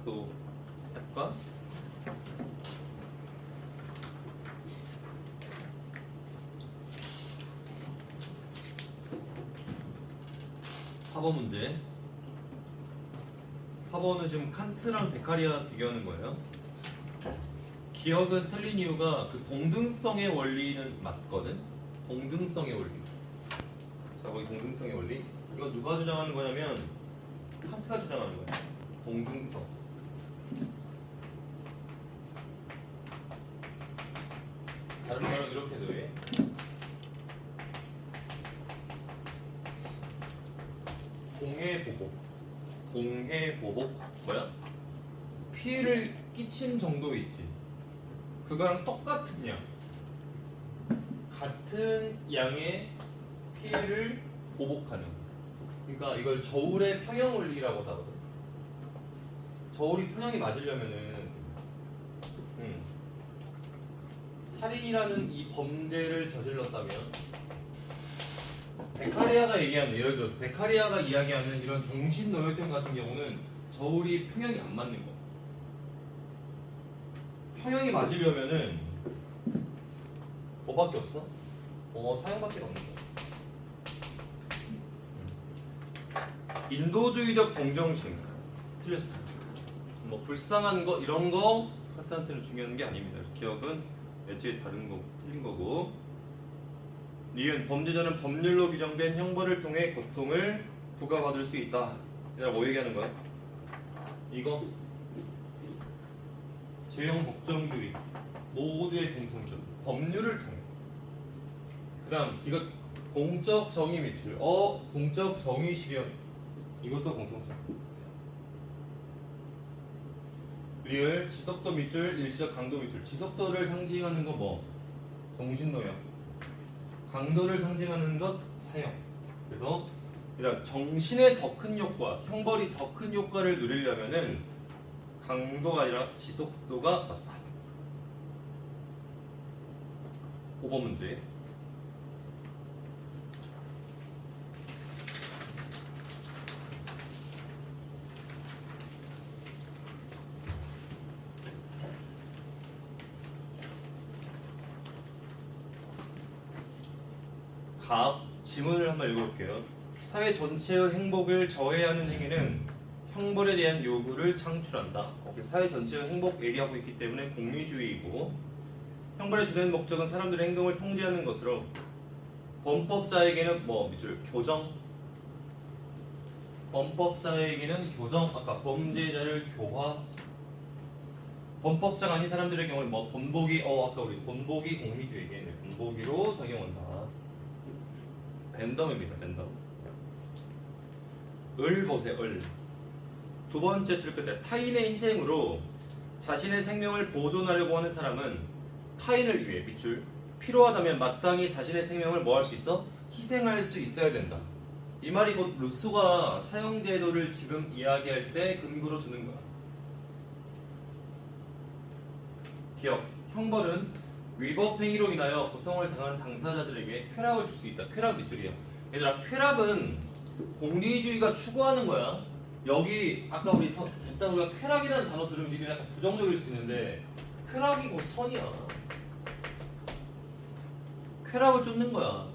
또 해볼까? (4번) 문제. 4번은 지금 칸트랑 베카리아 비교하는 거예요. 기억은 틀린 이유가 그 동등성의 원리는 맞거든. 동등성의 원리. 자, 거기 동등성의 원리. 이거 누가 주장하는 거냐면 칸트가 주장하는 거야. 동등성. 다른 말로 이렇게도 해. 공해보복. 공해보복 뭐야? 피해를 끼친 정도 있지. 그거랑 똑같은 양. 같은 양의 피해를 보복하는. 그러니까 이걸 저울의 평형 원리라고 하거든. 저울이 평형이 맞으려면은 살인이라는 이 범죄를 저질렀다면 베카리아가 얘기하는, 예를 들어서 베카리아가 이야기하는 이런 종신노혈증 같은 경우는 저울이 평형이 안 맞는 거. 평형이 맞으려면은 뭐밖에 없어? 사형밖에 없는 거. 인도주의적 동정심. 틀렸어. 뭐 불쌍한 거 이런 거 카트한테는 중요한 게 아닙니다. 그래서 기억은 애초에 다른 거 틀린 거고. 니은 범죄자는 법률로 규정된 형벌을 통해 고통을 부과받을 수 있다. 얘들아 뭐 얘기하는 거야? 이거 죄형 법정주의 모두의 공통점. 법률을 통해. 그 다음 이거 공적 정의 미출. 공적 정의 실현. 이것도 공통점. 리을 지속도 미출, 일시적 강도 미출. 지속도를 상징하는 거 뭐? 정신노역. 강도를 상징하는 것 사형. 그래서 이런 정신의 더 큰 효과, 형벌이 더 큰 효과를 누리려면은 강도가 아니라 지속도가 맞다. 5번 문제. 각 지문을 한번 읽어볼게요. 사회 전체의 행복을 저해하는 행위는 형벌에 대한 요구를 창출한다. 사회 전체의 행복 얘기하고 있기 때문에 공리주의이고, 형벌의 주된 목적은 사람들의 행동을 통제하는 것으로 범법자에게는 뭐 밑줄 교정. 범법자에게는 교정. 아까 범죄자를 교화. 범법자가 아닌 사람들의 경우는 뭐 본보기. 아까 우리 본보기 공리주의에게 본보기로 적용한다. 랜덤입니다. 랜덤. 을 보세요. 을. 두 번째 줄 끝에 타인의 희생으로 자신의 생명을 보존하려고 하는 사람은 타인을 위해 밑줄 필요하다면 마땅히 자신의 생명을 뭐 할 수 있어? 희생할 수 있어야 된다. 이 말이 곧 루소가 사형제도를 지금 이야기할 때 근거로 두는 거야. 기억. 형벌은 위법 행위로 인하여 고통을 당한 당사자들에게 쾌락을 줄 수 있다. 쾌락 밑줄이야. 얘들아, 쾌락은 공리주의가 추구하는 거야. 여기 아까 우리 일단 우리가 쾌락이라는 단어 들으면 니들이 약간 부정적일 수 있는데 쾌락이 곧 선이야. 쾌락을 쫓는 거야.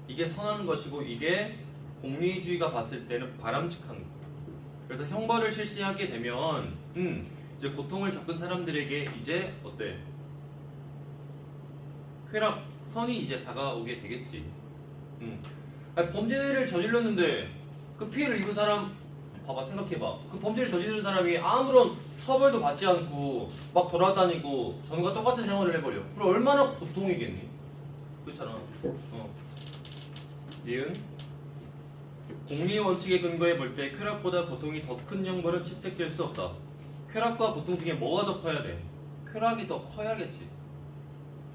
이게 선한 것이고 이게 공리주의가 봤을 때는 바람직한 거야. 그래서 형벌을 실시하게 되면 이제 고통을 겪은 사람들에게 이제 어때? 쾌락, 선이 이제 다가오게 되겠지. 범죄를 저질렀는데 그 피해를 입은 사람 봐봐, 생각해봐. 그 범죄를 저지른 사람이 아무런 처벌도 받지 않고 막 돌아다니고 전과 똑같은 생활을 해버려. 그럼 얼마나 고통이겠니? 그렇잖아. 니은 공리 원칙의 근거에 볼 때 쾌락보다 고통이 더 큰 형벌은 채택될 수 없다. 쾌락과 고통 중에 뭐가 더 커야 돼? 쾌락이 더 커야겠지.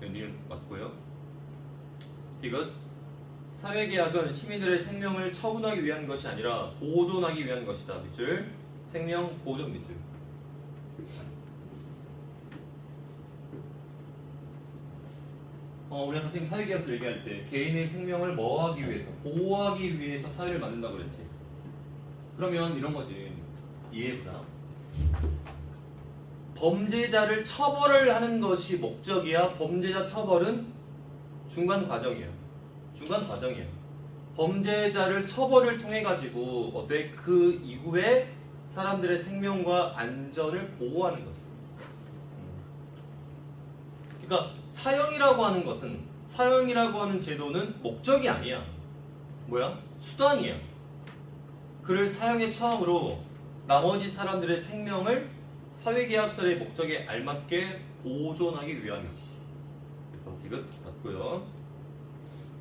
니은 맞고요. 이것 사회계약은 시민들의 생명을 처분하기 위한 것이 아니라 보존하기 위한 것이다. 밑줄 생명 보존 밑줄. 우리 아까 선생님 사회계약서 얘기할 때 개인의 생명을 뭐 하기 위해서? 보호하기 위해서 사회를 만든다고 그랬지. 그러면 이런 거지. 이해해보자. 범죄자를 처벌을 하는 것이 목적이야. 범죄자 처벌은 중간 과정이에요. 중간 과정이에요. 범죄자를 처벌을 통해 가지고 어때 그 이후에 사람들의 생명과 안전을 보호하는 거죠. 그러니까 사형이라고 하는 제도는 목적이 아니야. 뭐야? 수단이야. 그를 사형에 처음으로 나머지 사람들의 생명을 사회계약서의 목적에 알맞게 보존하기 위함이지. 그래서 디귿 맞고요.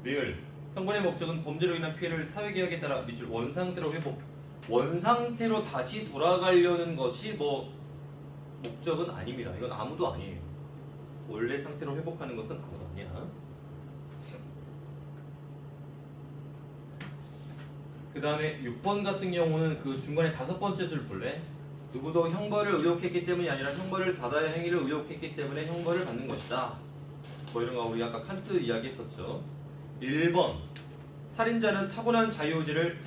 리을 형벌의 목적은 범죄로 인한 피해를 사회계약에 따라 밑줄 원상태로 회복. 원상태로 다시 돌아가려는 것이 뭐 목적은 아닙니다. 이건 아무도 아니에요. 원래 상태로 회복하는 것은 아무도 아니야. 그 다음에 6번 같은 경우는 그 중간에 5번째 줄 볼래? 누구도 형벌을 의혹했기 때문이 아니라 형벌을 받아야 행위를 의혹했기 때문에 형벌을 받는 것이다. 뭐 이런 거 우리 아까 칸트 이야기했었죠. 1번 살인자는 타고난 자유의지를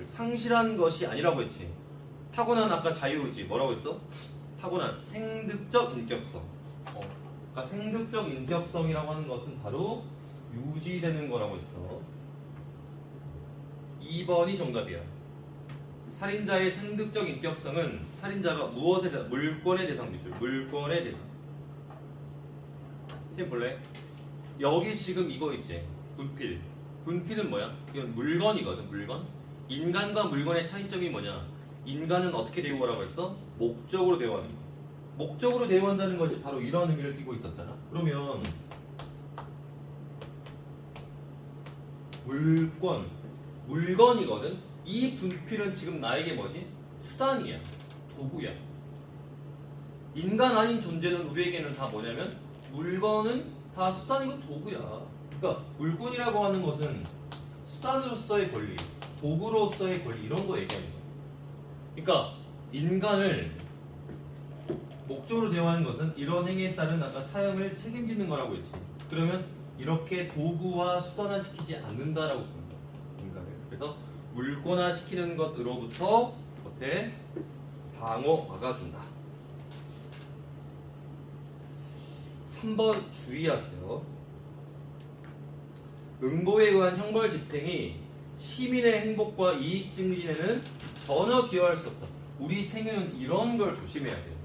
상실한 것이 아니라고 했지. 타고난 아까 자유의지 뭐라고 했어? 타고난 생득적 인격성. 그러니까 생득적 인격성이라고 하는 것은 바로 유지되는 거라고 했어. 2번이 정답이야. 살인자의 생득적 인격성은 살인자가 무엇에 대한 물권의 대상 비줄. 물권의 대상. 팀 볼래? 여기 지금 이거 있지. 분필. 분필은 뭐야? 이건 물건이거든. 물건. 인간과 물건의 차이점이 뭐냐? 인간은 어떻게 대우하라고 했어? 목적으로 대우하는 거야. 목적으로 대우한다는 것이 바로 이런 의미를 띠고 있었잖아. 그러면 물건이거든. 이 분필은 지금 나에게 뭐지? 수단이야. 도구야. 인간 아닌 존재는 우리에게는 다 뭐냐면 물건은 다 수단이고 도구야. 그러니까 물건이라고 하는 것은 수단으로서의 권리, 도구로서의 권리 이런 거 얘기하는 거야. 그러니까 인간을 목적으로 대우하는 것은 이런 행위에 따른 아까 사형을 책임지는 거라고 했지. 그러면 이렇게 도구화 수단화시키지 않는다라고 보는 거야. 인간을. 그래서 물권화시키는 것으로부터 어때? 방어 막아준다. 3번 주의하세요. 응보에 의한 형벌 집행이 시민의 행복과 이익 증진에는 전혀 기여할 수 없다. 우리 생애는 이런 걸 조심해야 돼요.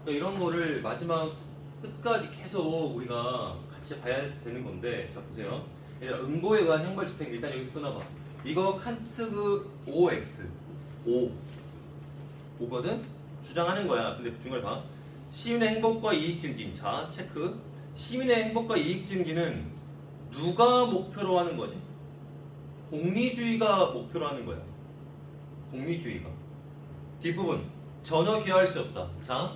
그러니까 이런 거를 마지막 끝까지 계속 우리가 같이 봐야 되는 건데, 자 보세요. 응보에 의한 형벌 집행 일단 여기서 끊어봐. 이거 칸트 그 OX 5거든? 주장하는 거야. 근데 중간에 봐. 시민의 행복과 이익 증진. 자 체크. 시민의 행복과 이익 증진은 누가 목표로 하는 거지? 공리주의가 목표로 하는 거야. 공리주의가. 뒷부분 전혀 기여할 수 없다. 자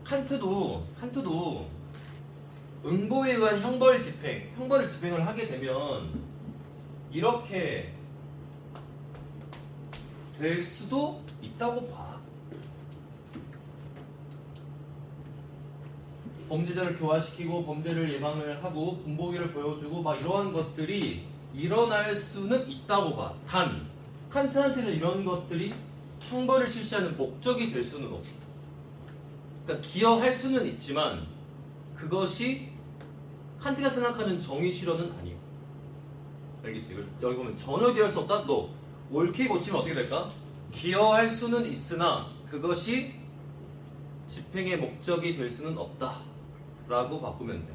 칸트도 응보에 의한 형벌을 집행을 하게 되면 이렇게 될 수도 있다고 봐. 범죄자를 교화시키고 범죄를 예방을 하고 분보기를 보여주고 막 이러한 것들이 일어날 수는 있다고 봐. 단 칸트한테는 이런 것들이 형벌을 실시하는 목적이 될 수는 없어. 그러니까 기여할 수는 있지만 그것이 칸트가 생각하는 정의 실현은 아니야. 알겠지? 그래서 여기 보면 전혀 기여할 수 없다. 너 옳게 고치면 어떻게 될까? 기여할 수는 있으나 그것이 집행의 목적이 될 수는 없다 라고 바꾸면 돼.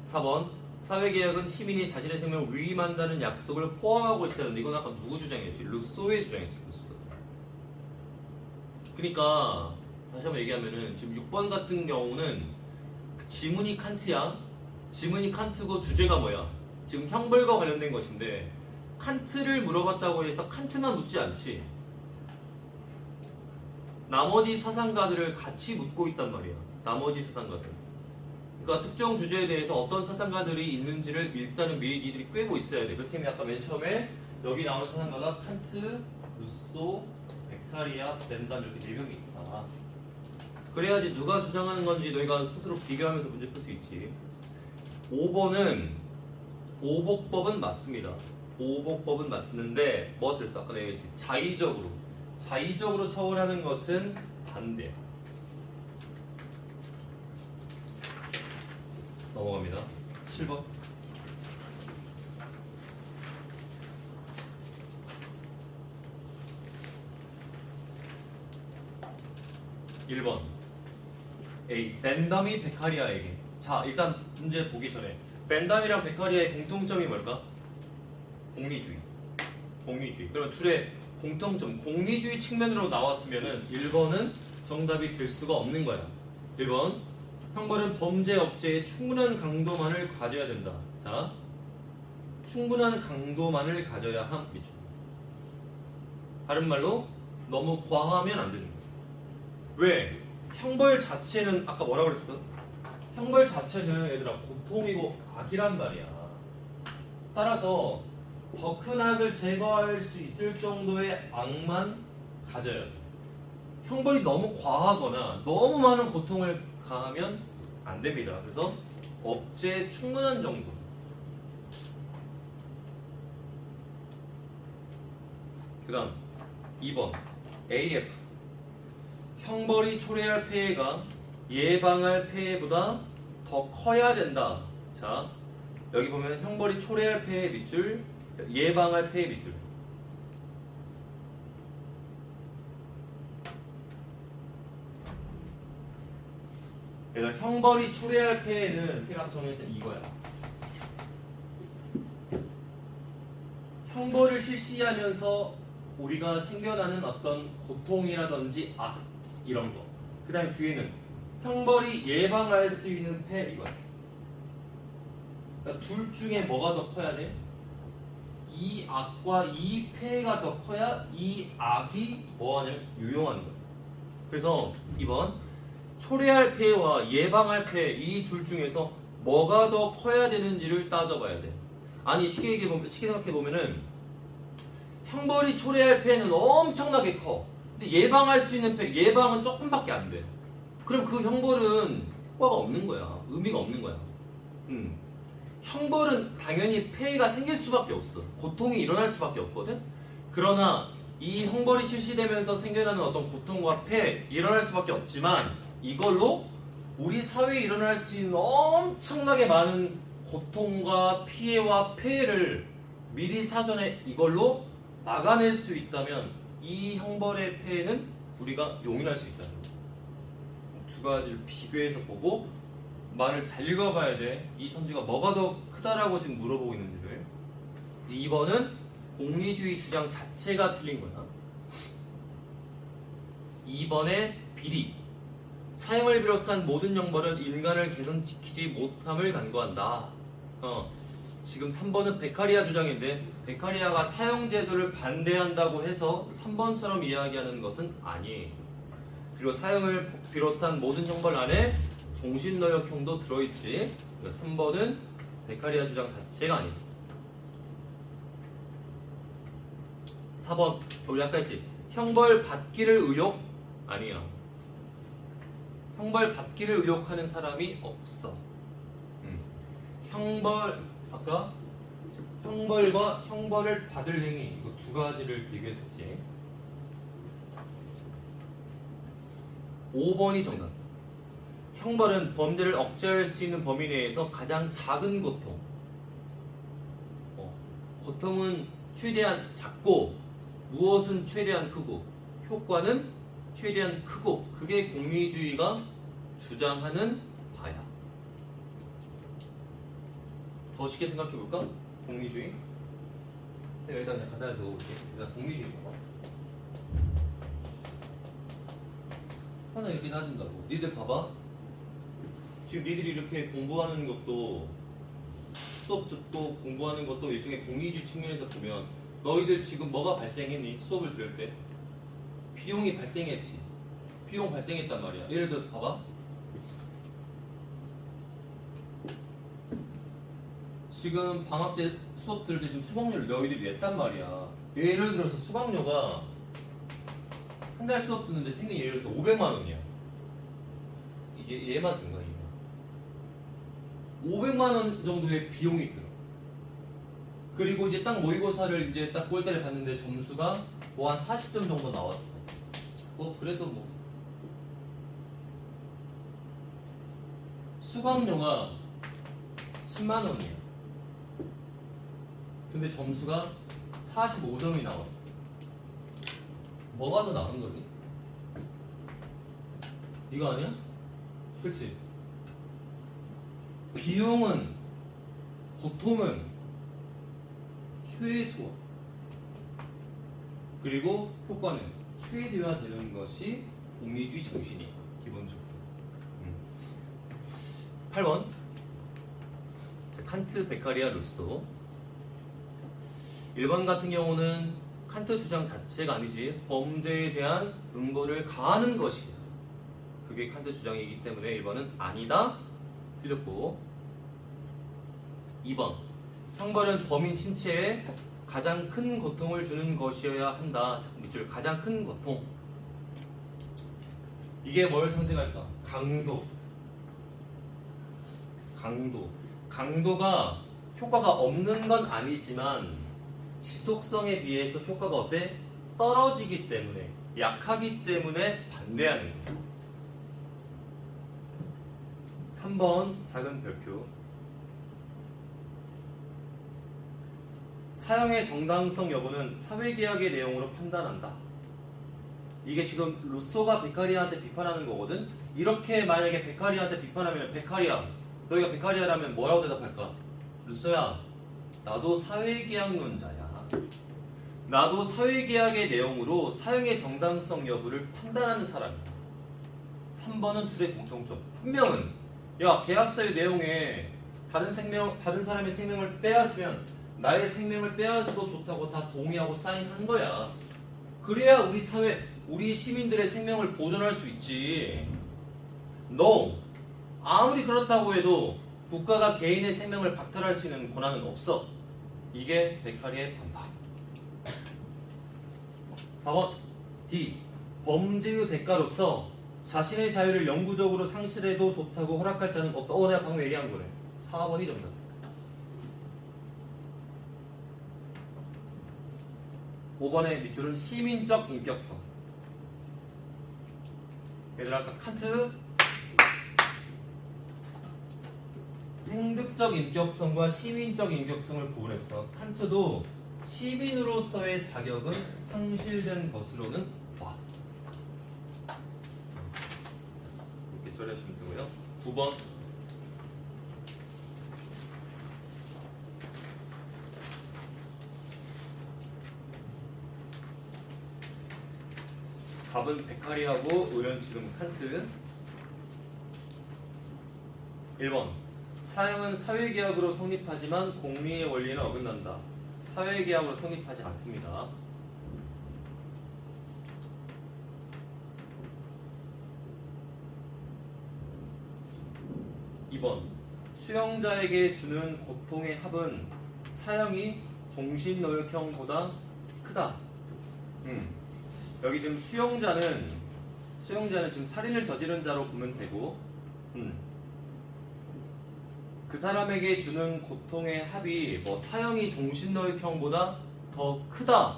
(4번) 사회개혁은 시민이 자신의 생명을 위임한다는 약속을 포함하고 있어야 하는데 이건 아까 누구 주장이었지? 루소의 주장이었지. 루소. 그러니까 다시 한번 얘기하면은 지금 6번 같은 경우는 지문이 칸트야. 지문이 칸트고 주제가 뭐야? 지금 형벌과 관련된 것인데 칸트를 물어봤다고 해서 칸트만 묻지 않지. 나머지 사상가들을 같이 묻고 있단 말이야. 나머지 사상가들. 그러니까 특정 주제에 대해서 어떤 사상가들이 있는지를 일단은 미리 니들이 꿰고 있어야 돼. 그래서 아까 맨 처음에 여기 나오는 사상가가 칸트, 루소, 베카리아, 벤담 이렇게 4명이 있다. 그래야지 누가 주장하는 건지 너희가 스스로 비교하면서 문제 풀 수 있지. 5번은 오복법은 맞습니다. 보호법은 맞는데 뭐 들었어? 아까 내가 얘기했지. 자의적으로 처벌하는 것은 반대야. 넘어갑니다. 7번. 1번. A. 벤담이 베카리아에게. 자, 일단 문제 보기 전에 벤담이랑 베카리아의 공통점이 뭘까? 공리주의. 그러면 둘의 공통점, 공리주의 측면으로 나왔으면은 1번은 정답이 될 수가 없는 거야. 1번. 형벌은 범죄 억제에 충분한 강도만을 가져야 된다. 자, 충분한 강도만을 가져야 함이죠. 다른 말로 너무 과하면 안 되는 거야. 왜? 형벌 자체는 아까 뭐라 그랬어? 형벌 자체는 얘들아 고통이고 악이란 말이야. 따라서 더 큰 악을 제거할 수 있을 정도의 악만 가져야 돼. 형벌이 너무 과하거나 너무 많은 고통을 가하면 안 됩니다. 그래서 억제에 충분한 정도. 그 다음 2번 AF. 형벌이 초래할 폐해가 예방할 폐해보다 더 커야 된다. 자, 여기 보면 형벌이 초래할 폐해 밑줄, 예방할 폐해 밑줄. 그래서 형벌이 초래할 폐해는 생각 정리했던 이거야. 형벌을 실시하면서 우리가 생겨나는 어떤 고통이라든지 악 이런 거. 그 다음에 뒤에는 형벌이 예방할 수 있는 폐해 이거야. 그러니까 둘 중에 뭐가 더 커야 돼? 이 악과 이 폐해가 더 커야 이 악이 뭐하냐면 유용한 거야. 그래서 2번 초래할 폐해와 예방할 폐해 이 둘 중에서 뭐가 더 커야 되는지를 따져봐야 돼. 아니 쉽게 생각해 보면은 형벌이 초래할 폐해는 엄청나게 커. 근데 예방할 수 있는 폐해, 예방은 조금밖에 안 돼. 그럼 그 형벌은 효과가 없는 거야. 의미가 없는 거야. 형벌은 당연히 폐해가 생길 수밖에 없어. 고통이 일어날 수밖에 없거든. 그러나 이 형벌이 실시되면서 생겨나는 어떤 고통과 폐해 일어날 수밖에 없지만 이걸로 우리 사회에 일어날 수 있는 엄청나게 많은 고통과 피해와 폐해를 미리 사전에 이걸로 막아낼 수 있다면 이 형벌의 폐해는 우리가 용인할 수 있다. 두 가지를 비교해서 보고 말을 잘 읽어봐야 돼. 이 선지가 뭐가 더 크다라고 지금 물어보고 있는지를. 2번은 공리주의 주장 자체가 틀린 거야. 2번의 비리. 사형을 비롯한 모든 형벌은 인간을 개선시키지 못함을 간과한다. 지금 3번은 베카리아 주장인데 베카리아가 사형제도를 반대한다고 해서 3번처럼 이야기하는 것은 아니에요. 그리고 사형을 비롯한 모든 형벌 안에 종신노역형도 들어있지. 3번은 베카리아 주장 자체가 아니다. 4번 우리 아까 했지. 형벌 받기를 의욕? 아니야. 형벌 받기를 의욕하는 사람이 없어. 형벌 아까 형벌과 형벌을 받을 행위 이거 두 가지를 비교했었지. 5번이 정답. 형벌은 범죄를 억제할 수 있는 범위 내에서 가장 작은 고통. 고통은 최대한 작고 무엇은 최대한 크고 효과는 최대한 크고 그게 공리주의가 주장하는 바야. 더 쉽게 생각해볼까? 공리주의? 내가 일단 그냥 간단히 적어볼게. 일단 공리주의 봐봐. 하나 이렇게 따진다고. 니들 봐봐. 지금 니들이 이렇게 공부하는 것도 수업 듣고 공부하는 것도 일종의 공리주의 측면에서 보면 너희들 지금 뭐가 발생했니? 수업을 들을 때 비용이 발생했지. 비용 발생했단 말이야. 예를 들어 봐봐. 지금 방학 때 수업 들을 때 지금 수강료를 너희들이 냈단 말이야. 예를 들어서 수강료가 한 달 수업 듣는데 생긴 예를 들어서 500만 원이야. 얘만 든 거야. 500만 원 정도의 비용이 들어. 그리고 이제 딱 모의고사를 이제 딱 꼴대를 봤는데 점수가 뭐 한 40점 정도 나왔어. 뭐 그래도 뭐 수강료가 10만 원이야. 근데 점수가 45점이 나왔어. 뭐가 더 나은 거니? 이거 아니야? 그치? 비용은, 고통은 최소화, 그리고 효과는 최대화되는 것이 공리주의 정신이야, 기본적으로. 8번 칸트, 베카리아, 루소. 1번 같은 경우는 칸트 주장 자체가 아니지 범죄에 대한 근거를 가하는 것이야. 그게 칸트 주장이기 때문에 1번은 아니다, 틀렸고. 2번 형벌은 범인 신체에 가장 큰 고통을 주는 것이어야 한다. 밑줄 가장 큰 고통. 이게 뭘 상징할까? 강도. 강도가 효과가 없는 건 아니지만 지속성에 비해서 효과가 어때? 떨어지기 때문에, 약하기 때문에 반대하는 거야. 3번 작은 별표. 사형의 정당성 여부는 사회계약의 내용으로 판단한다. 이게 지금 루소가 베카리아한테 비판하는 거거든? 이렇게 만약에 베카리아한테 비판하면, 베카리아, 너희가 베카리아라면 뭐라고 대답할까? 루소야, 나도 사회계약론자야. 나도 사회계약의 내용으로 사형의 정당성 여부를 판단하는 사람이야. 3번은 둘의 공통점. 한 명은 야, 계약서의 내용에 다른 사람의 생명을 빼앗으면 나의 생명을 빼앗아도 좋다고 다 동의하고 사인한 거야. 그래야 우리 사회, 우리 시민들의 생명을 보존할 수 있지. No. 아무리 그렇다고 해도 국가가 개인의 생명을 박탈할 수 있는 권한은 없어. 이게 베카리의 반박. 4번 D. 범죄의 대가로서 자신의 자유를 영구적으로 상실해도 좋다고 허락할 자는 없다. 내가 방금 얘기한 거네. 4번이 정답. 5번의 밑줄은 시민적 인격성. 얘들아, 아까 칸트 생득적 인격성과 시민적 인격성을 구분했어. 칸트도 시민으로서의 자격은 상실된 것으로는 봐. 이렇게 처리하시면 되고요. 9번 답은 베카리하고 의련 지금 칸트. 1번 사형은 사회계약으로 성립하지만 공리의 원리는 어긋난다. 사회계약으로 성립하지 않습니다. 2번 수용자에게 주는 고통의 합은 사형이 종신노역형보다 크다. 여기 지금 수용자는 지금 살인을 저지른 자로 보면 되고, 그 사람에게 주는 고통의 합이 뭐 사형이 종신노역형보다 더 크다.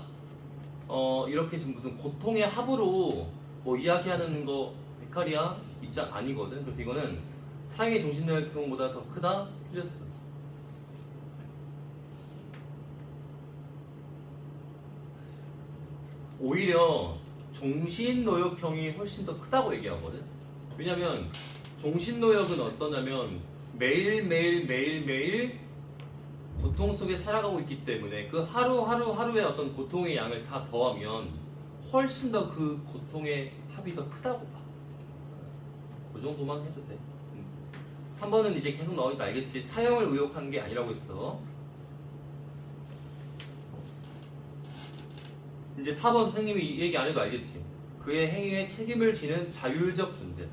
이렇게 지금 무슨 고통의 합으로 뭐 이야기하는 거 베카리아 입장 아니거든. 그래서 이거는 사형이 종신노역형보다 더 크다. 틀렸어. 오히려 종신노역형이 훨씬 더 크다고 얘기하거든. 왜냐면 종신노역은 어떠냐면 매일 고통 속에 살아가고 있기 때문에 그 하루의 어떤 고통의 양을 다 더하면 훨씬 더 그 고통의 합이 더 크다고 봐. 그 정도만 해도 돼. 3번은 이제 계속 나오니까 알겠지. 사형을 의혹한 게 아니라고 했어. 이제 4번 선생님이 얘기 안 해도 알겠지. 그의 행위에 책임을 지는 자율적 존재다.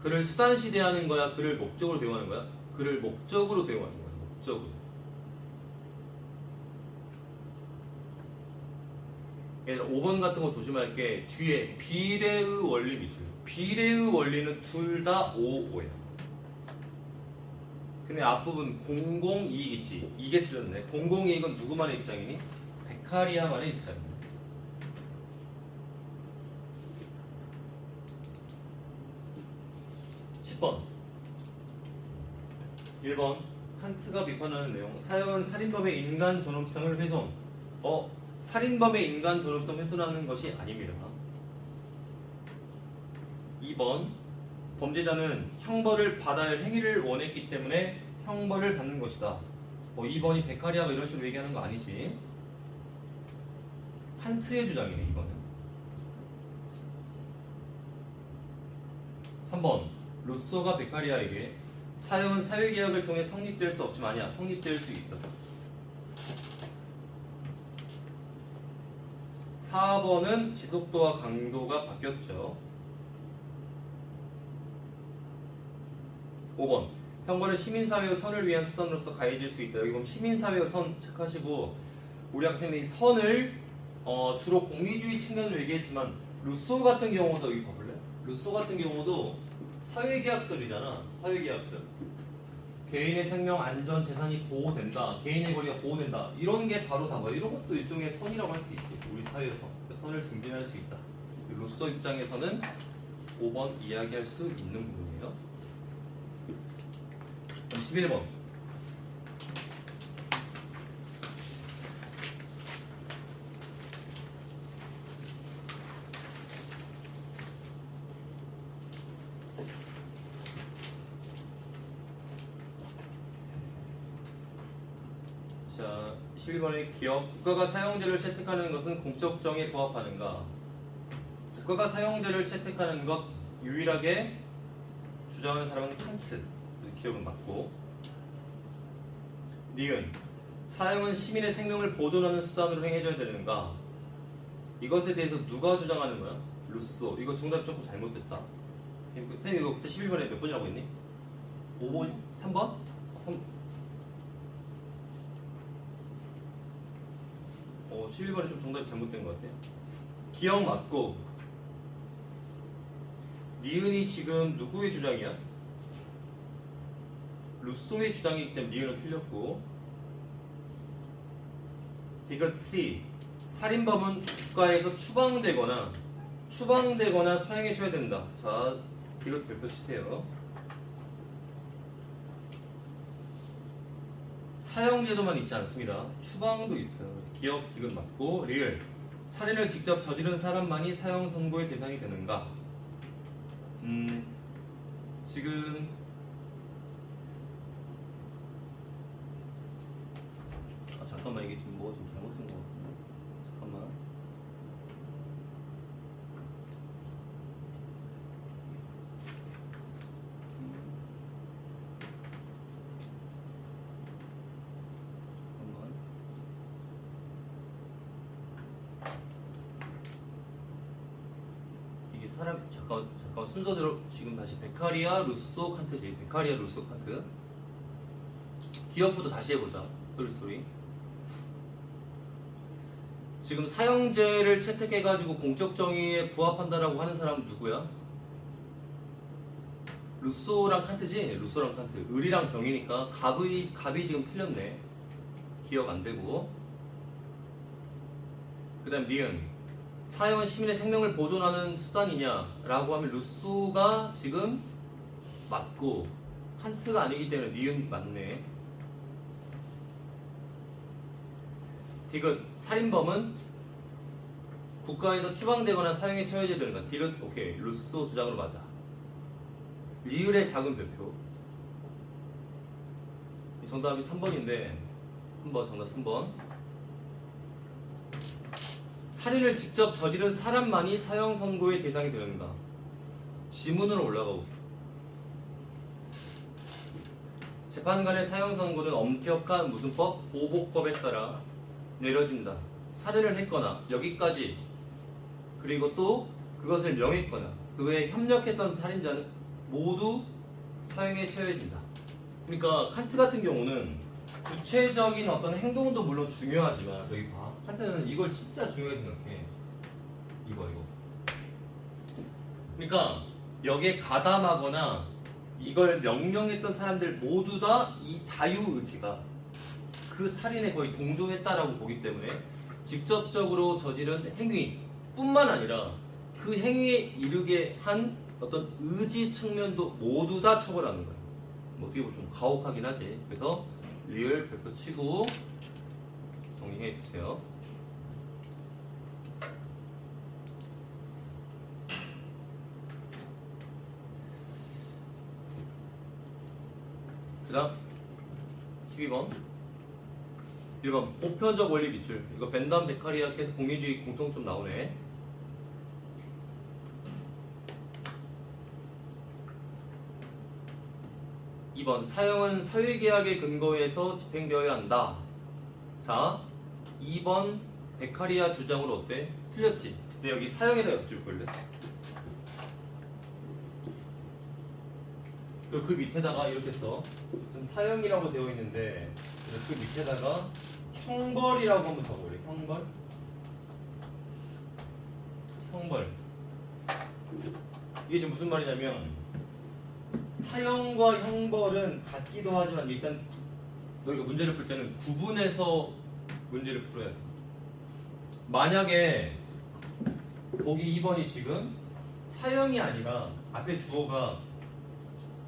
그를 수단시 대하는 거야? 그를 목적으로 대우하는 거야? 그를 목적으로 대우하는 거야. 목적으로. 얘들아 5번 같은 거 조심할 게 뒤에 비례의 원리 밑줄. 비례의 원리는 둘 다 5야. 근데 앞부분 공공이익이지. 이게 틀렸네. 공공이익은 누구만의 입장이니? 베카리아만의 입장이니. 10번 1번 칸트가 비판하는 내용. 사형은 살인범의 인간 존엄성을 훼손. 살인범의 인간 존엄성 훼손하는 것이 아닙니다. 2번 범죄자는 형벌을 받아야 할 행위를 원했기 때문에 형벌을 받는 것이다. 2번이 베카리아가 이런 식으로 얘기하는 거 아니지. 칸트의 주장이네 2번은. 3번 루소가 베카리아에게 사형은 사회계약을 통해 성립될 수 없지만 아니야, 성립될 수 있어. 4번은 지속도와 강도가 바뀌었죠. 5번 형벌은 시민사회의 선을 위한 수단으로서 가해질 수 있다. 여기 보면 시민사회의 선 체크하시고, 우리 학생들이 선을 주로 공리주의 측면으로 얘기했지만 루소 같은 경우도 여기 봐볼래? 루소 같은 경우도 사회계약설이잖아. 사회계약설. 개인의 생명, 안전, 재산이 보호된다. 개인의 권리가 보호된다. 이런 게 바로 다 이런 것도 일종의 선이라고 할 수 있지. 우리 사회에서 선을 증진할 수 있다. 루소 입장에서는 5번 이야기할 수 있는 부분이에요. 11번 자, 11번의 기억. 국가가 사형제를 채택하는 것은 공적 정의에 부합하는가? 국가가 사형제를 채택하는 것 유일하게 주장하는 사람은 칸트. 기억은 맞고. 니은 사형은 시민의 생명을 보존하는 수단으로 행해져야 되는가? 이것에 대해서 누가 주장하는 거야? 루소. 이거 정답 조금 잘못됐다. 쌤 이거 그때 11번에 몇 번이라고 했니? 5번? 3번? 11번에 좀 정답이 잘못된 것 같아. 기억 맞고. 니은이 지금 누구의 주장이야? 루소의 주장이기 때문에 니은은 틀렸고. 이것 C. 살인범은 국가에서 추방되거나 사형해줘야 된다. 자, 이것 별표 치세요. 사형제도만 있지 않습니다. 추방도 있어요. 기억, 디귿 맞고. 리을 살인을 직접 저지른 사람만이 사형 선고의 대상이 되는가? 지금 잠깐만, 이게 지금 뭐가 좀 잘못된 것 같은데. 잠깐만. 이게 사람 잠깐 순서대로 지금 다시 베카리아, 루소, 칸트지. 베카리아, 루소, 칸트. 기억부터 다시 해보자. 소리. 지금 사형제를 채택해가지고 공적 정의에 부합한다라고 하는 사람은 누구야? 루소랑 칸트지? 루소랑 칸트. 을이랑 병이니까 갑이 지금 틀렸네. 기억 안 되고. 그 다음 니은. 사형은 시민의 생명을 보존하는 수단이냐라고 하면 루소가 지금 맞고 칸트가 아니기 때문에 니은 맞네. 디귿 살인범은 국가에서 추방되거나 사형에 처해져야 되는 것. 디귿 오케이. 루소 주장으로 맞아. 리을의 작은 별표. 정답이 3번인데 3번 정답 3번. 살인을 직접 저지른 사람만이 사형 선고의 대상이 되는가? 지문으로 올라가 보세요. 재판관의 사형 선고는 엄격한 무슨 법? 보복법에 따라 내려진다. 살인을 했거나 여기까지, 그리고 또 그것을 명했거나 그에 협력했던 살인자는 모두 사형에 처해진다. 그러니까 칸트 같은 경우는 구체적인 어떤 행동도 물론 중요하지만, 여기 봐. 칸트는 이걸 진짜 중요하게 생각해. 이거. 그러니까 여기에 가담하거나 이걸 명령했던 사람들 모두 다 이 자유의지가 그 살인에 거의 동조했다라고 보기 때문에 직접적으로 저지른 행위뿐만 아니라 그 행위에 이르게 한 어떤 의지 측면도 모두 다 처벌하는 거예요. 뭐 어떻게 보면 좀 가혹하긴 하지. 그래서 리을 별표 치고 정리해 주세요. 그 다음 12번 1번 보편적 원리 밑줄. 이거 벤담 베카리아께서 공리주의 공통점 나오네. (2번) 사형은 사회계약의 근거에서 집행되어야 한다. 자 2번 베카리아 주장으로 어때? 틀렸지? 근데 여기 사형에다 엿줄 걸래? 그리고 그 밑에다가 이렇게 써. 지금 사형이라고 되어 있는데 그 밑에다가 형벌이라고 한번 적어볼래? 형벌? 형벌. 이게 지금 무슨 말이냐면 사형과 형벌은 같기도 하지만 일단 너희가 문제를 풀 때는 구분해서 문제를 풀어야 돼. 만약에 보기 2번이 지금 사형이 아니라 앞에 주어가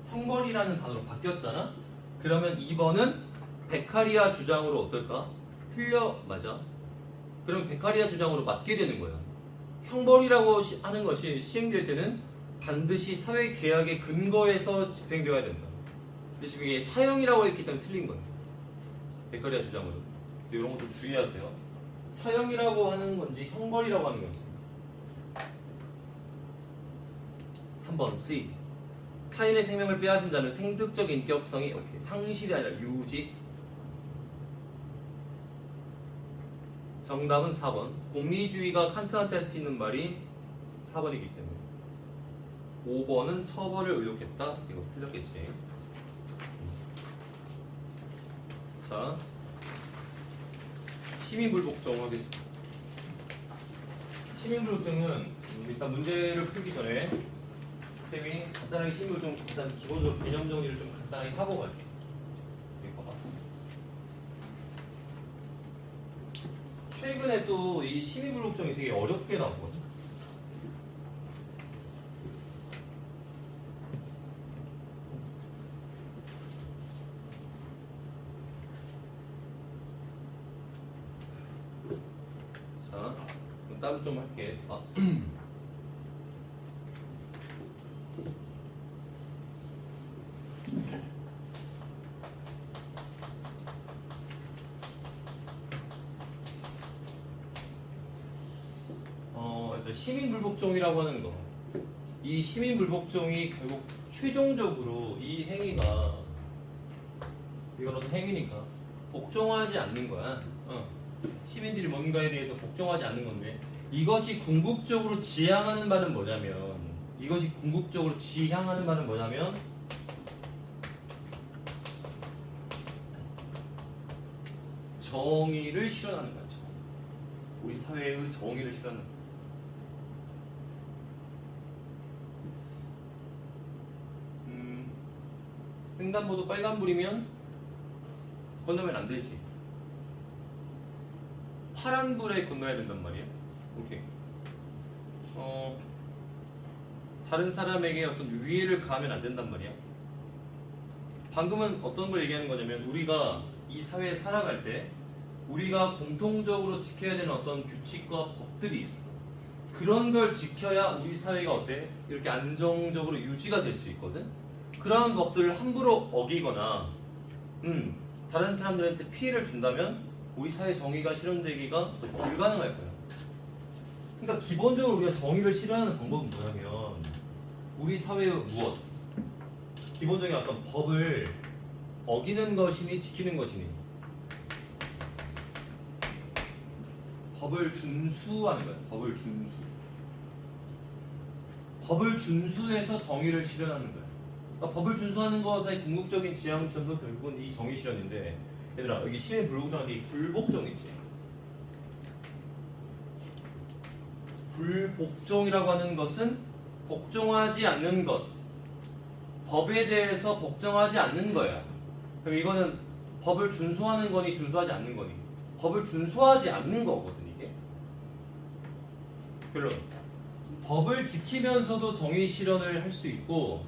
형벌이라는 단어로 바뀌었잖아? 그러면 2번은 베카리아 주장으로 어떨까? 틀려, 맞아. 그럼 베카리아 주장으로 맞게 되는 거야. 형벌이라고 하는 것이 시행될 때는 반드시 사회계약의 근거에서 집행되어야 된다. 근데 지금 이게 사형이라고 했기 때문에 틀린 거예요. 베카리아 주장으로. 이런 거 좀 주의하세요. 사형이라고 하는 건지 형벌이라고 하는 건지. 3번 C. 타인의 생명을 빼앗은 자는 생득적 인격성이 상실이 아니라 유지. 정답은 4번. 공리주의가 칸트한테 할 수 있는 말이 4번이기 때문에. 5번은 처벌을 의혹했다. 이거 틀렸겠지. 자, 시민불복종 하겠습니다. 시민불복종은 일단 문제를 풀기 전에 쌤이 간단하게 시민불복종 일단 기본적으로 개념 정리를 좀 간단하게 하고 갈게. 여기 봐봐. 최근에 또 이 시민불복종이 되게 어렵게 나오거든. 자, 따로 좀 할게. 일단 시민불복종이라고 하는 거. 이 시민불복종이 결국 최종적으로 이 행위가 이건 어떤 행위니까 복종하지 않는 거야. 시민들이 뭔가에 대해서 복종하지 않는 건데 이것이 궁극적으로 지향하는 바는 뭐냐면 정의를 실현하는 거죠. 우리 사회의 정의를 실현하는 거죠. 횡단보도 빨간불이면 건너면 안 되지. 파란불에 건너야 된단 말이야. 오케이. 다른 사람에게 어떤 위해를 가하면 안 된단 말이야. 방금은 어떤 걸 얘기하는 거냐면 우리가 이 사회에 살아갈 때 우리가 공통적으로 지켜야 되는 어떤 규칙과 법들이 있어. 그런 걸 지켜야 우리 사회가 어때? 이렇게 안정적으로 유지가 될 수 있거든. 그러한 법들을 함부로 어기거나 다른 사람들한테 피해를 준다면 우리 사회 정의가 실현되기가 불가능할 거야. 그러니까 기본적으로 우리가 정의를 실현하는 방법은 뭐냐면 우리 사회의 무엇? 기본적인 어떤 법을 어기는 것이니 지키는 것이니 법을 준수하는 거야. 법을 준수해서 정의를 실현하는 거야. 그러니까 법을 준수하는 것의 궁극적인 지향점도 결국은 이 정의 실현인데, 얘들아 여기 시민불복종한테 이 불복종 있지. 불복종이라고 하는 것은 복종하지 않는 것, 법에 대해서 복종하지 않는 거야. 그럼 이거는 법을 준수하는 거니 준수하지 않는 거니? 법을 준수하지 않는 거거든 이게. 결론. 법을 지키면서도 정의 실현을 할 수 있고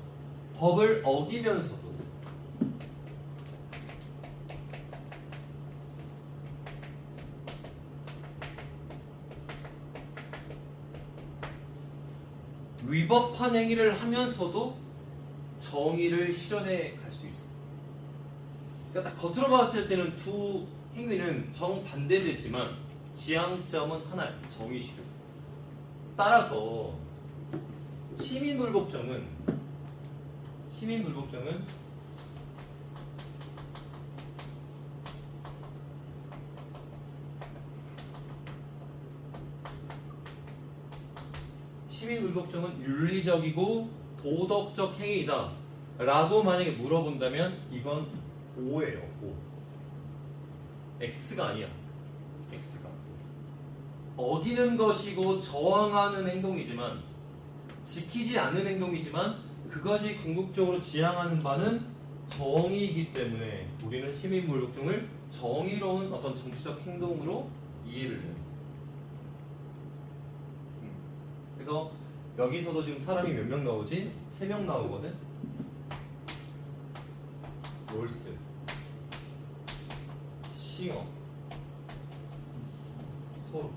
법을 어기면서도 위법한 행위를 하면서도 정의를 실현해 갈 수 있어. 그러니까 딱 겉으로 봤을 때는 두 행위는 정반대되지만 지향점은 하나야. 정의 실현. 따라서 시민불복종은 윤리적이고 도덕적 행위이다 라고 만약에 물어본다면 이건 O예요. O. X가 아니야. X가 어기는 것이고 저항하는 행동이지만 지키지 않는 행동이지만 그것이 궁극적으로 지향하는 바는 정의이기 때문에 우리는 시민불복종을 정의로운 어떤 정치적 행동으로 이해를 해요. 그래서 여기서도 지금 사람이 몇 명 나오지? 3명 나오거든? 롤스, 싱어, 소로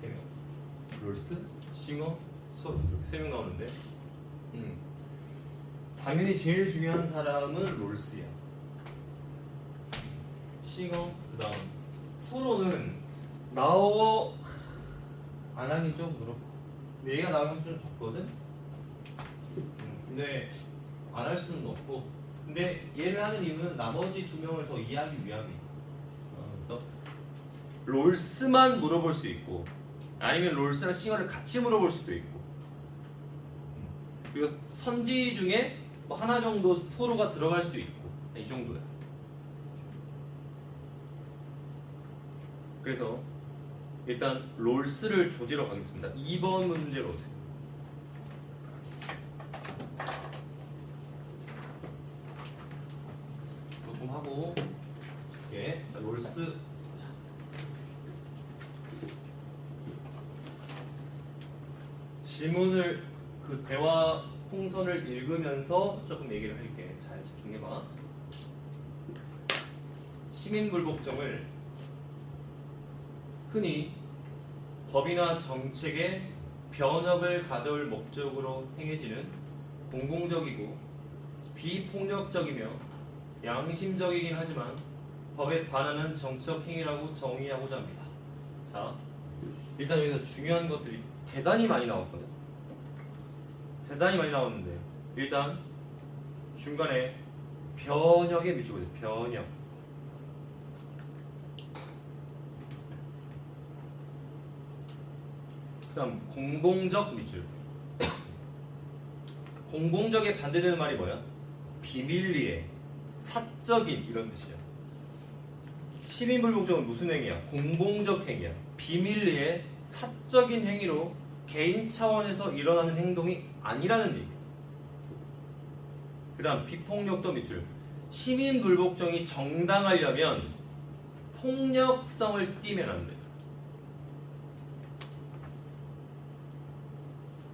3명. 롤스, 싱어, 소로 이렇게 3명 나오는데 당연히 제일 중요한 사람은 롤스야. 싱어, 그 다음 소로는 나오 안 하긴 좀 그렇고 근데 얘가 나오면 좀 덥거든? 근데 안 할 수는 없고 근데 얘를 하는 이유는 나머지 2명을 더 이해하기 위함이야. 그래서 롤스만 물어볼 수 있고 아니면 롤스랑 싱어를 같이 물어볼 수도 있고 그리고 선지 중에 뭐 하나 정도 소로가 들어갈 수도 있고 이 정도야. 그래서 일단 롤스를 조지러 가겠습니다. 2번 문제로 오세요. 조금 하고 예, 롤스 질문을 그 대화 풍선을 읽으면서 조금 얘기를 할게. 잘 집중해봐. 시민불복종을 흔히 법이나 정책의 변혁을 가져올 목적으로 행해지는 공공적이고 비폭력적이며 양심적이긴 하지만 법에 반하는 정치적 행위라고 정의하고자 합니다. 자, 일단 여기서 중요한 것들이 대단히 많이 나왔거든. 대단히 많이 나왔는데 일단 중간에 변혁에 미치고 있어요. 변혁. 그다음 공공적 밑줄. 공공적에 반대되는 말이 뭐야? 비밀리에, 사적인 이런 뜻이야. 시민불복종은 무슨 행위야? 공공적 행위야. 비밀리에, 사적인 행위로 개인 차원에서 일어나는 행동이 아니라는 얘기야. 그다음 비폭력도 밑줄. 시민불복종이 정당하려면 폭력성을 띠면 안 돼.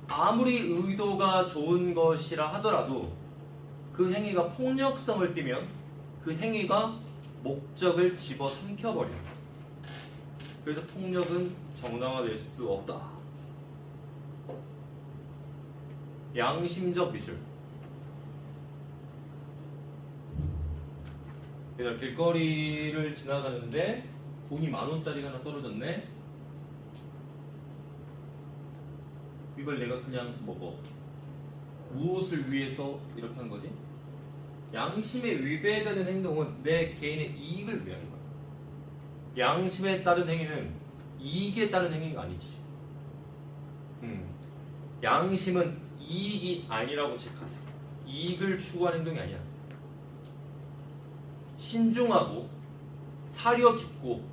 아무리 의도가 좋은 것이라 하더라도 그 행위가 폭력성을 띠면 그 행위가 목적을 집어삼켜버린다. 그래서 폭력은 정당화될 수 없다. 양심적 미술. 얘들 길거리를 지나가는데 돈이 10,000원짜리가 하나 떨어졌네. 이걸 내가 그냥 먹어. 무엇을 위해서 이렇게 한 거지? 양심에 위배되는 행동은 내 개인의 이익을 위한 거야. 양심에 따른 행위는 이익에 따른 행위가 아니지. 양심은 이익이 아니라고 체크하세요. 이익을 추구하는 행동이 아니야. 신중하고 사려 깊고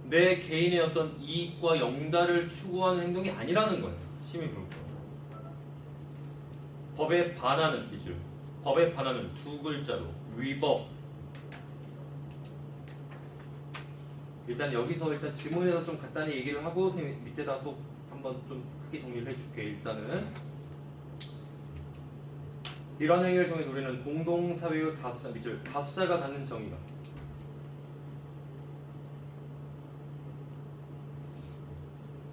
내 개인의 어떤 이익과 영달을 추구하는 행동이 아니라는 거야. 시민불복종. 법에 반하는 밑줄. 법에 반하는 두 글자로 위법. 일단 여기서 일단 지문에서 좀 간단히 얘기를 하고 선생님 밑에다 또 한번 좀 크게 정리를 해줄게. 일단은 이런 행위를 통해서 우리는 공동사회의 다수자 밑줄 다수자가 갖는 정의가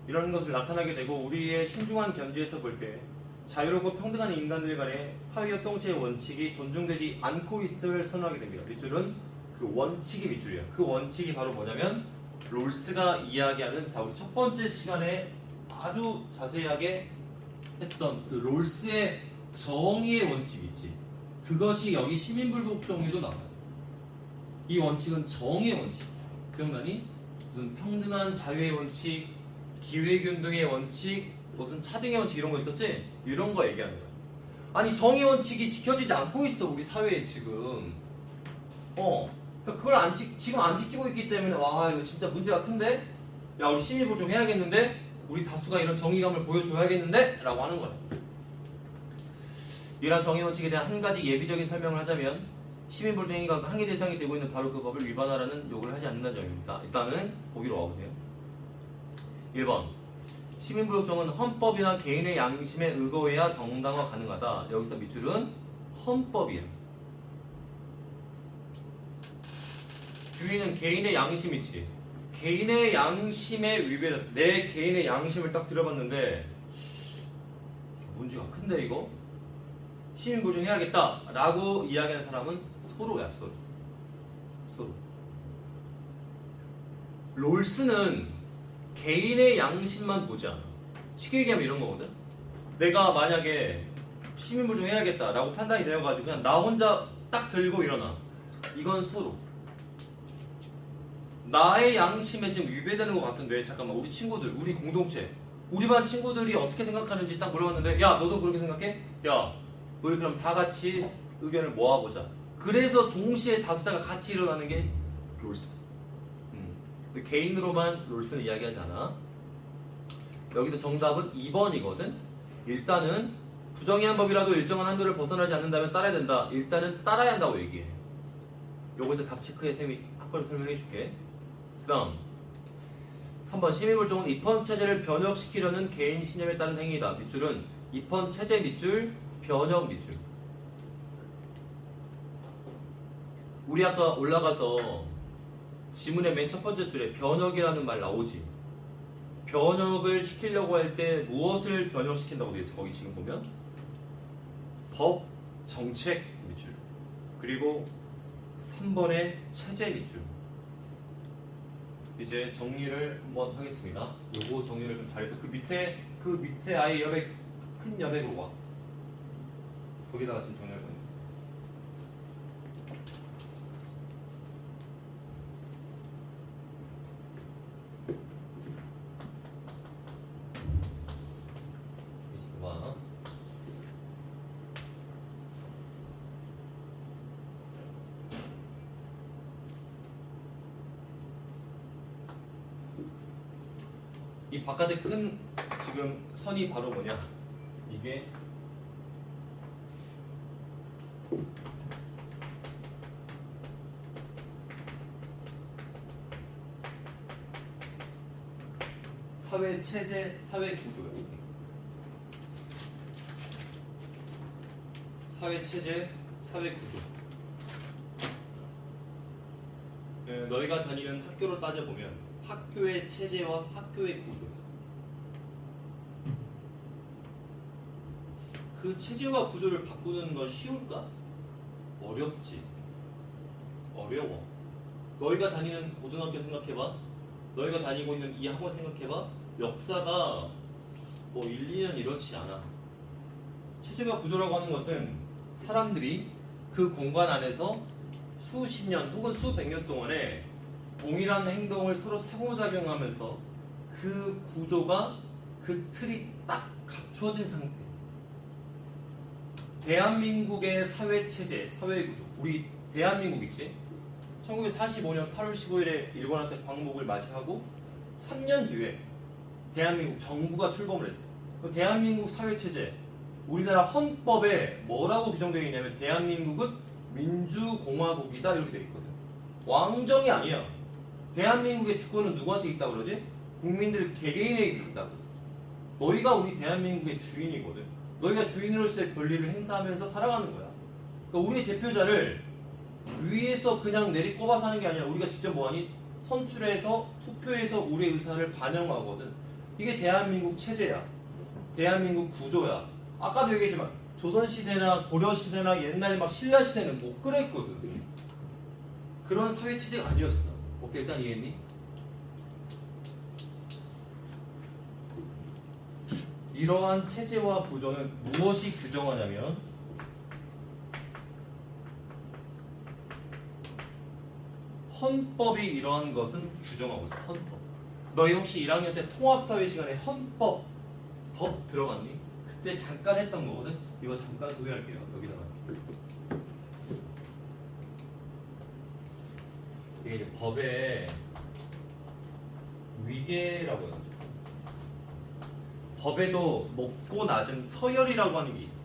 이런 것을 나타나게 되고 우리의 신중한 견지에서 볼 때 자유롭고 평등한 인간들 간의 사회협동체의 원칙이 존중되지 않고 있음을 선언하게 됩니다. 밑줄은 그 원칙이 밑줄이야. 그 원칙이 바로 뭐냐면 롤스가 이야기하는 자 우리 첫 번째 시간에 아주 자세하게 했던 그 롤스의 정의의 원칙 있지. 그것이 여기 시민불복 정의도 나와요. 이 원칙은 정의의 원칙. 기억나니? 무슨 평등한 자유의 원칙, 기회균등의 원칙, 무슨 차등의 원칙 이런 거 있었지? 이런 거 얘기하는 거야. 아니 정의 원칙이 지켜지지 않고 있어 우리 사회에 지금. 그걸 지금 안 지키고 있기 때문에 와 이거 진짜 문제가 큰데? 야 우리 시민불복 해야겠는데? 우리 다수가 이런 정의감을 보여줘야겠는데? 라고 하는 거야. 이러한 정의 원칙에 대한 한 가지 예비적인 설명을 하자면 시민불복 행위가 항의 대상이 되고 있는 바로 그 법을 위반하라는 요구를 하지 않는다는 점입니다. 일단은 보기로 와보세요. 1번 시민불복종은 헌법이나 개인의 양심에 의거해야 정당화 가능하다. 여기서 밑줄은 헌법이야. 유의는 개인의 양심이지. 개인의 양심에 위배다. 내 개인의 양심을 딱 들어봤는데 문제가 큰데 이거? 시민불복 해야겠다 라고 이야기하는 사람은 서로야. 서로. 롤스는 개인의 양심만 보지 않아. 쉽게 얘기하면 이런 거거든. 내가 만약에 시민불복 해야겠다 라고 판단이 되어가지고 그냥 나 혼자 딱 들고 일어나. 이건 서로. 나의 양심에 지금 위배되는 것 같은데 잠깐만 우리 친구들, 우리 공동체, 우리 반 친구들이 어떻게 생각하는지 딱 물어봤는데 야 너도 그렇게 생각해? 야 우리 그럼 다 같이 의견을 모아보자. 그래서 동시에 다수자가 같이 일어나는 게 롤스. 개인으로만 롤스는 이야기하지 않아. 여기도 정답은 2번이거든. 일단은 부정의한 법이라도 일정한 한도를 벗어나지 않는다면 따라야 된다. 일단은 따라야 한다고 얘기해. 요거 이제 답 체크해 쌤이 한번 설명해 줄게. 그 다음 3번 시민불복은 입헌체제를 변혁시키려는 개인 신념에 따른 행위다. 밑줄은 입헌체제 밑줄, 변혁 밑줄. 우리 아까 올라가서 지문의 맨 첫 번째 줄에 변혁이라는 말 나오지. 변혁을 시키려고 할 때 무엇을 변혁시킨다고 되어 있어? 거기 지금 보면 법, 정책 밑줄. 그리고 3번의 체제 밑줄. 이제 정리를 한번 하겠습니다. 요거 정리를 좀 잘해도 그 밑에 아예 여백 큰 여백으로 와. 거기다가 지금 정리할 거예요. 이 바깥에 큰 지금 선이 바로 뭐냐? 이게 사회 체제, 사회 구조예요. 사회 체제, 사회 구조. 너희가 다니는 학교로 따져보면 학교의 체제와 학교의 구조. 그 체제와 구조를 바꾸는 건 쉬울까? 어렵지. 어려워. 너희가 다니는 고등학교 생각해봐. 너희가 다니고 있는 이 학원 생각해봐. 역사가 뭐 1, 2년 이렇지 않아. 체제와 구조라고 하는 것은 사람들이 그 공간 안에서 수십 년 혹은 수백 년 동안에 동일한 행동을 서로 상호작용하면서 그 구조가 그 틀이 딱 갖춰진 상태. 대한민국의 사회체제, 사회구조. 우리 대한민국 있지? 1945년 8월 15일에 일본한테 광복을 맞이하고 3년 뒤에 대한민국 정부가 출범을 했어. 그 대한민국 사회체제 우리나라 헌법에 뭐라고 규정되어 있냐면 대한민국은 민주공화국이다 이렇게 되어 있거든. 왕정이 아니야. 대한민국의 주권은 누구한테 있다고 그러지? 국민들 개개인에게 있다고. 너희가 우리 대한민국의 주인이거든. 너희가 주인으로서의 권리를 행사하면서 살아가는 거야. 그러니까 우리의 대표자를 위에서 그냥 내리꼽아서 하는 게 아니라 우리가 직접 뭐하니? 선출해서 투표해서 우리의 의사를 반영하거든. 이게 대한민국 체제야. 대한민국 구조야. 아까도 얘기했지만 조선시대나 고려시대나 옛날에 막 신라시대는 못 그랬거든. 그런 사회체제가 아니었어. 오케이, 일단 이해했니? 이러한 체제와 구조는 무엇이 규정하냐면 헌법이 이러한 것은 규정하고 있어. 헌법. 너희 혹시 1학년 때 통합사회 시간에 헌법 법 들어갔니? 그때 잠깐 했던 거거든. 이거 잠깐 소개할게요. 여기다가 이게 이제 법의 위계라고 해요. 법에도 높고 낮은 서열이라고 하는 게 있어.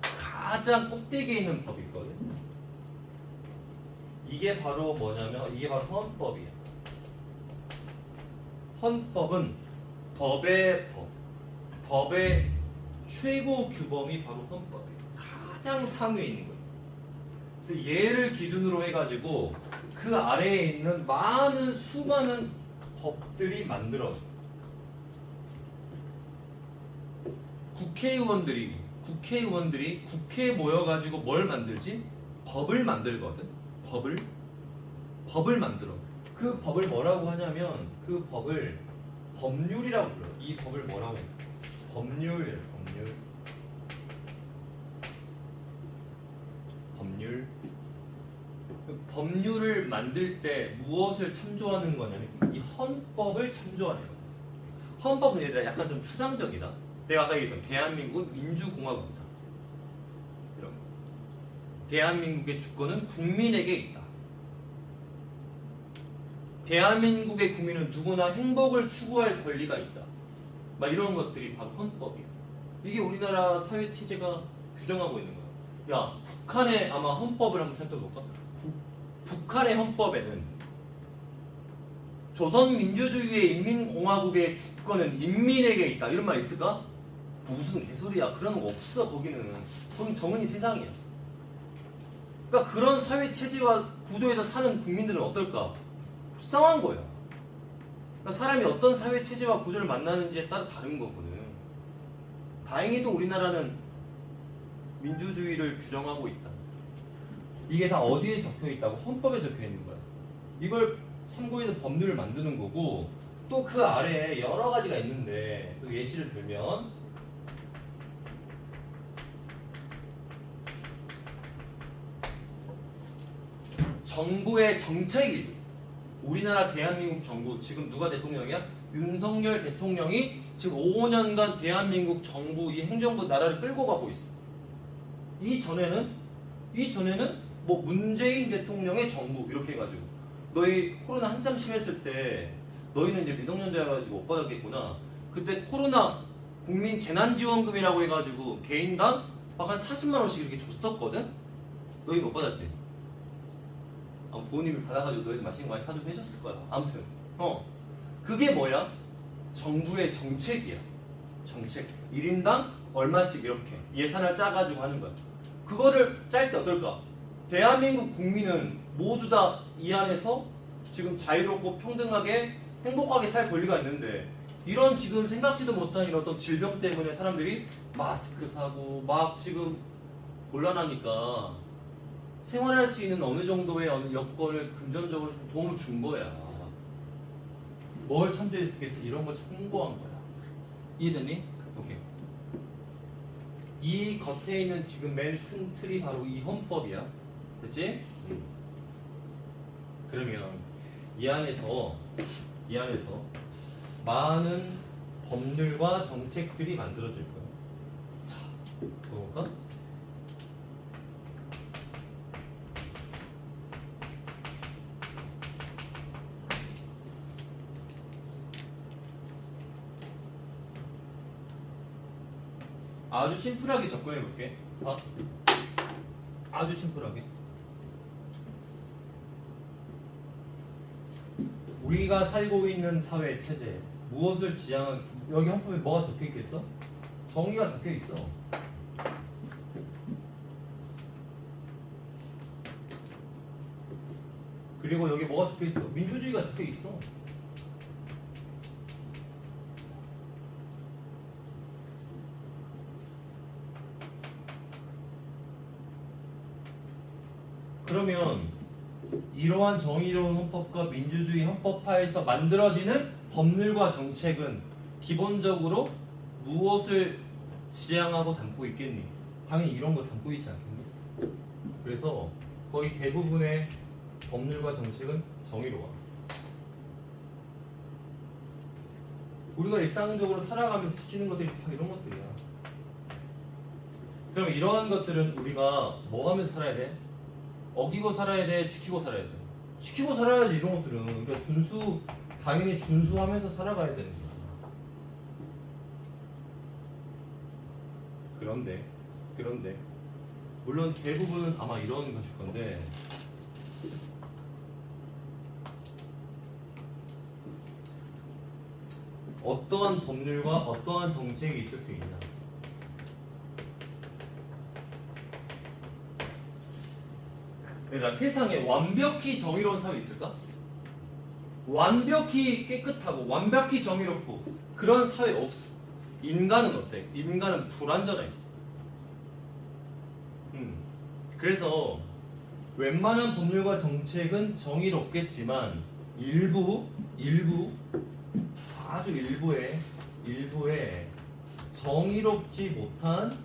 가장 꼭대기에 있는 법이 있거든. 이게 바로 뭐냐면 이게 바로 헌법이야. 헌법은 법의 법, 법의 최고 규범이 바로 헌법이에요. 가장 상위에 있는 거예요. 그래서 얘를 기준으로 해가지고 그 아래에 있는 많은 수많은 법들이 만들어져. 국회의원들이 국회에 모여가지고 뭘 만들지? 법을 만들거든. 법을 만들어. 그 법을 뭐라고 하냐면 그 법을 법률이라고 불러요. 이 법을 뭐라고 해요? 법률. 법률을 만들 때 무엇을 참조하는 거냐면 이 헌법을 참조하는 거예요. 헌법은 얘들아 약간 좀 추상적이다. 내가 아까 얘기했던 대한민국은 민주공화국이다. 이런 거. 대한민국의 주권은 국민에게 있다. 대한민국의 국민은 누구나 행복을 추구할 권리가 있다. 막 이런 것들이 바로 헌법이야. 이게 우리나라 사회 체제가 규정하고 있는 거야. 야, 북한의 아마 헌법을 한번 살펴볼까? 북한의 헌법에는 조선민주주의의 인민공화국의 주권은 인민에게 있다. 이런 말 있을까? 무슨 개소리야. 그런 거 없어. 거기는 정은이 세상이야. 그러니까 그런 사회 체제와 구조에서 사는 국민들은 어떨까? 불쌍한 거야. 그러니까 사람이 어떤 사회 체제와 구조를 만나는지에 따라 다른 거거든. 다행히도 우리나라는 민주주의를 규정하고 있다. 이게 다 어디에 적혀 있다고? 헌법에 적혀 있는 거야. 이걸 참고해서 법률을 만드는 거고, 또 그 아래에 여러 가지가 있는데, 그 예시를 들면 정부의 정책이 있어. 우리나라 대한민국 정부, 지금 누가 대통령이야? 윤석열 대통령이 지금 5년간 대한민국 정부, 이 행정부 나라를 끌고 가고 있어. 이전에는 뭐 문재인 대통령의 정부 이렇게 해가지고 너희 코로나 한참 심했을 때 너희는 이제 미성년자여가지고 못 받았겠구나. 그때 코로나 국민 재난지원금이라고 해가지고 개인당 막 한 40만 원씩 이렇게 줬었거든? 너희 못 받았지? 부모님이 받아가지고 너희들 맛있는 거 많이 사주고 해줬을 거야. 아무튼 그게 뭐야? 정부의 정책이야. 정책 1인당 얼마씩 이렇게 예산을 짜가지고 하는 거야. 그거를 짤 때 어떨까? 대한민국 국민은 모두 다 이 안에서 지금 자유롭고 평등하게 행복하게 살 권리가 있는데, 이런 지금 생각지도 못한 이런 어떤 질병 때문에 사람들이 마스크 사고 막 지금 곤란하니까 생활할 수 있는 어느 정도의 어느 여건을 금전적으로 좀 도움을 준 거야. 뭘 참조했겠어? 이런 걸 참고한 거야. 이해됐니? 오케이. 이 겉에 있는 지금 맨 큰 틀이 바로 이 헌법이야. 됐지? 그러면 이 안에서 많은 법률과 정책들이 만들어질 거야. 자, 볼까? 아주 심플하게 접근해 볼게. 봐. 아주 심플하게. 우리가 살고 있는 사회 체제 무엇을 지향하기 여기 헌법에 뭐가 적혀 있겠어? 정의가 적혀 있어. 그리고 여기 뭐가 적혀 있어? 민주주의가 적혀 있어. 그러면 이러한 정의로운 헌법과 민주주의 헌법하에서 만들어지는 법률과 정책은 기본적으로 무엇을 지향하고 담고 있겠니? 당연히 이런 거 담고 있지 않겠니? 그래서 거의 대부분의 법률과 정책은 정의로워. 우리가 일상적으로 살아가면서 지키는 것들이 다 이런 것들이야. 그럼 이러한 것들은 우리가 뭐 하면서 살아야 돼? 어기고 살아야 돼? 지키고 살아야 돼? 지키고 살아야지. 이런 것들은 우리가 당연히 준수하면서 살아가야 되는 거야. 그런데 물론 대부분은 아마 이런 것일 건데 어떠한 법률과 어떠한 정책이 있을 수 있냐? 그러니까 세상에 완벽히 정의로운 사회 있을까? 완벽히 깨끗하고 완벽히 정의롭고 그런 사회 없어. 인간은 어때? 인간은 불완전해. 그래서 웬만한 법률과 정책은 정의롭겠지만 아주 일부의 정의롭지 못한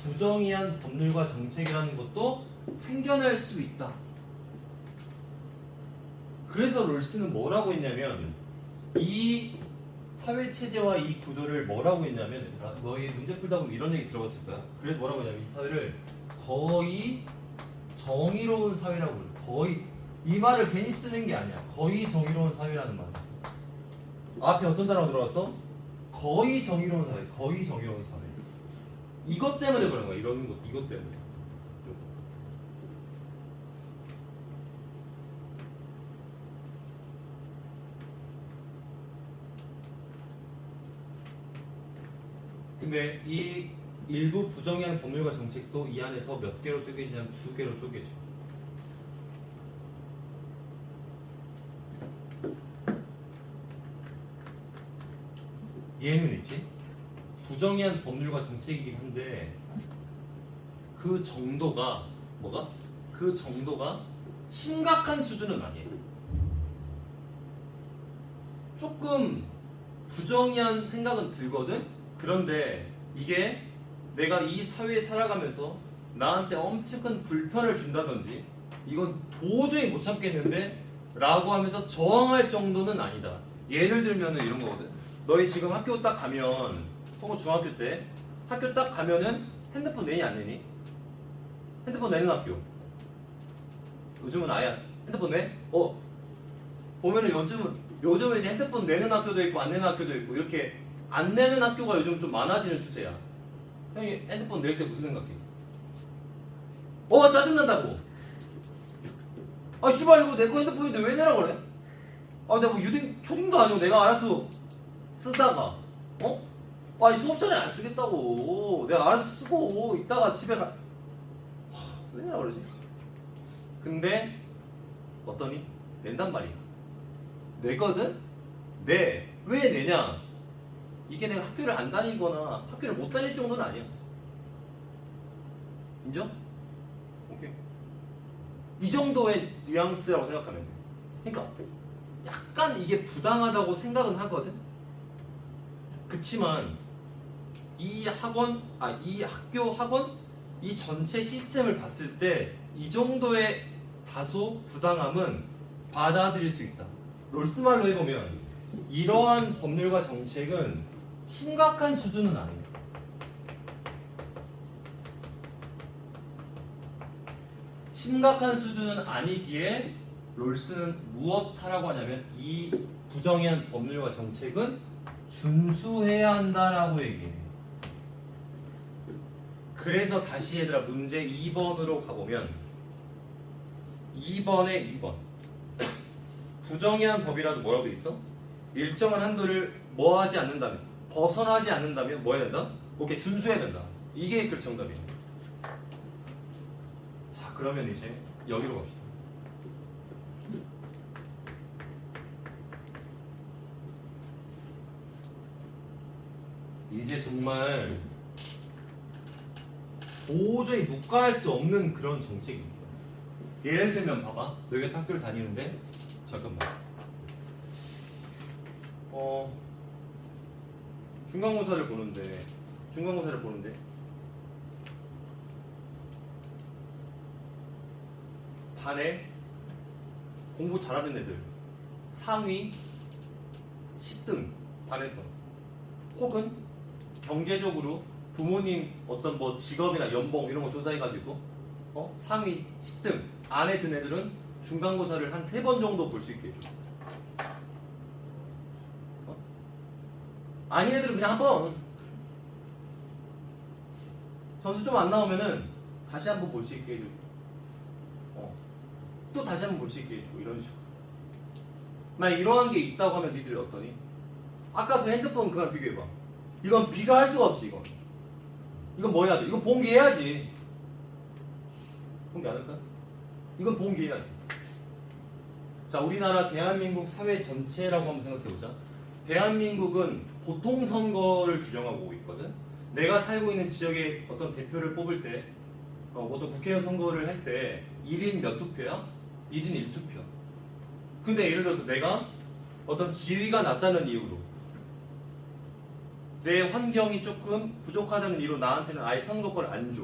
부정의한 법률과 정책이라는 것도 생겨날 수 있다. 그래서 롤스는 뭐라고 했냐면 이 사회 체제와 이 구조를 뭐라고 했냐면 너희 문제 풀다 보면 이런 얘기 들어봤을 거야. 그래서 뭐라고 했냐면 이 사회를 거의 정의로운 사회라고 그랬어. 거의 이 말을 괜히 쓰는 게 아니야. 거의 정의로운 사회라는 말이야. 앞에 어떤 단어가 들어갔어? 거의 정의로운 사회. 거의 정의로운 사회. 이것 때문에 그런 거야. 이런 것 이것 때문에. 근데 이 일부 부정의한 법률과 정책도 이 안에서 몇 개로 쪼개지냐면 2개로 쪼개져. 이해는 있지? 부정의한 법률과 정책이긴 한데 그 정도가 뭐가? 그 정도가 심각한 수준은 아니에요. 조금 부정의한 생각은 들거든? 그런데 이게 내가 이 사회에 살아가면서 나한테 엄청 큰 불편을 준다든지 이건 도저히 못 참겠는데 라고 하면서 저항할 정도는 아니다. 예를 들면은 이런 거거든. 너희 지금 학교 딱 가면 혹은 중학교 때 학교 딱 가면은 핸드폰 내니 안 내니? 핸드폰 내는 학교. 요즘은 아예 핸드폰 내? 보면은 요즘은 이제 핸드폰 내는 학교도 있고 안 내는 학교도 있고 이렇게 안 내는 학교가 요즘 좀 많아지는 추세야. 형이 핸드폰 낼 때 무슨 생각해? 짜증난다고. 씨발 이거 내 거 핸드폰인데 왜 내라 그래? 내가 뭐 초딩도 아니고 내가 알아서 쓰다가 수업 전에 안 쓰겠다고. 내가 알아서 쓰고 이따가 집에 왜 내라 그러지? 근데 어떠니? 낸단 말이야. 내거든? 왜 내냐? 이게 내가 학교를 안 다니거나 학교를 못 다닐 정도는 아니야. 인정? 오케이. 이 정도의 뉘앙스라고 생각하면 돼. 그러니까 약간 이게 부당하다고 생각은 하거든. 그치만 이 학교 학원 이 전체 시스템을 봤을 때 이 정도의 다소 부당함은 받아들일 수 있다. 롤스 말로 해보면 이러한 법률과 정책은 심각한 수준은 아니에요. 심각한 수준은 아니기에 롤스는 무엇하라고 하냐면 이 부정의한 법률과 정책은 준수해야 한다라고 얘기해요. 그래서 다시 얘들아 문제 2번으로 가보면 2번에 2번 부정의한 법이라도 뭐라고 돼 있어? 일정한 한도를 뭐 하지 않는다면 벗어나지 않는다면 뭐 해야 된다? 오케이 준수해야 된다. 이게 그 정답이에요. 자 그러면 이제 여기로 갑시다. 이제 정말 도저히 묵과할 수 없는 그런 정책입니다. 예를 들면 봐봐. 너희가 학교를 다니는데 잠깐만 중간고사를 보는데 반에 공부 잘하는 애들 상위 10등 반에서 혹은 경제적으로 부모님 어떤 뭐 직업이나 연봉 이런 거 조사해가지고 상위 10등 안에 든 애들은 중간고사를 한 3번 정도 볼 수 있게 해줘. 아닌 애들은 그냥 한 번 점수 좀 안 나오면은 다시 한번 볼 수 있게 해줘. 또 다시 한번 볼 수 있게 해주고 이런 식으로. 만약 이러한 게 있다고 하면 니들이 어떠니? 아까 그 핸드폰 그걸 비교해봐. 이건 비교할 수가 없지 이건. 이건 뭐 해야 돼? 이건 봉기해야지. 봉기 안 할까? 이건 봉기해야지. 자 우리나라 대한민국 사회 전체라고 한번 생각해보자. 대한민국은 보통선거를 규정하고 있거든. 내가 살고 있는 지역의 어떤 대표를 뽑을 때 어떤 국회의원 선거를 할 때 1인 몇 투표야? 1인 1투표. 근데 예를 들어서 내가 어떤 지위가 낮다는 이유로 내 환경이 조금 부족하다는 이유로 나한테는 아예 선거권을 안 줘.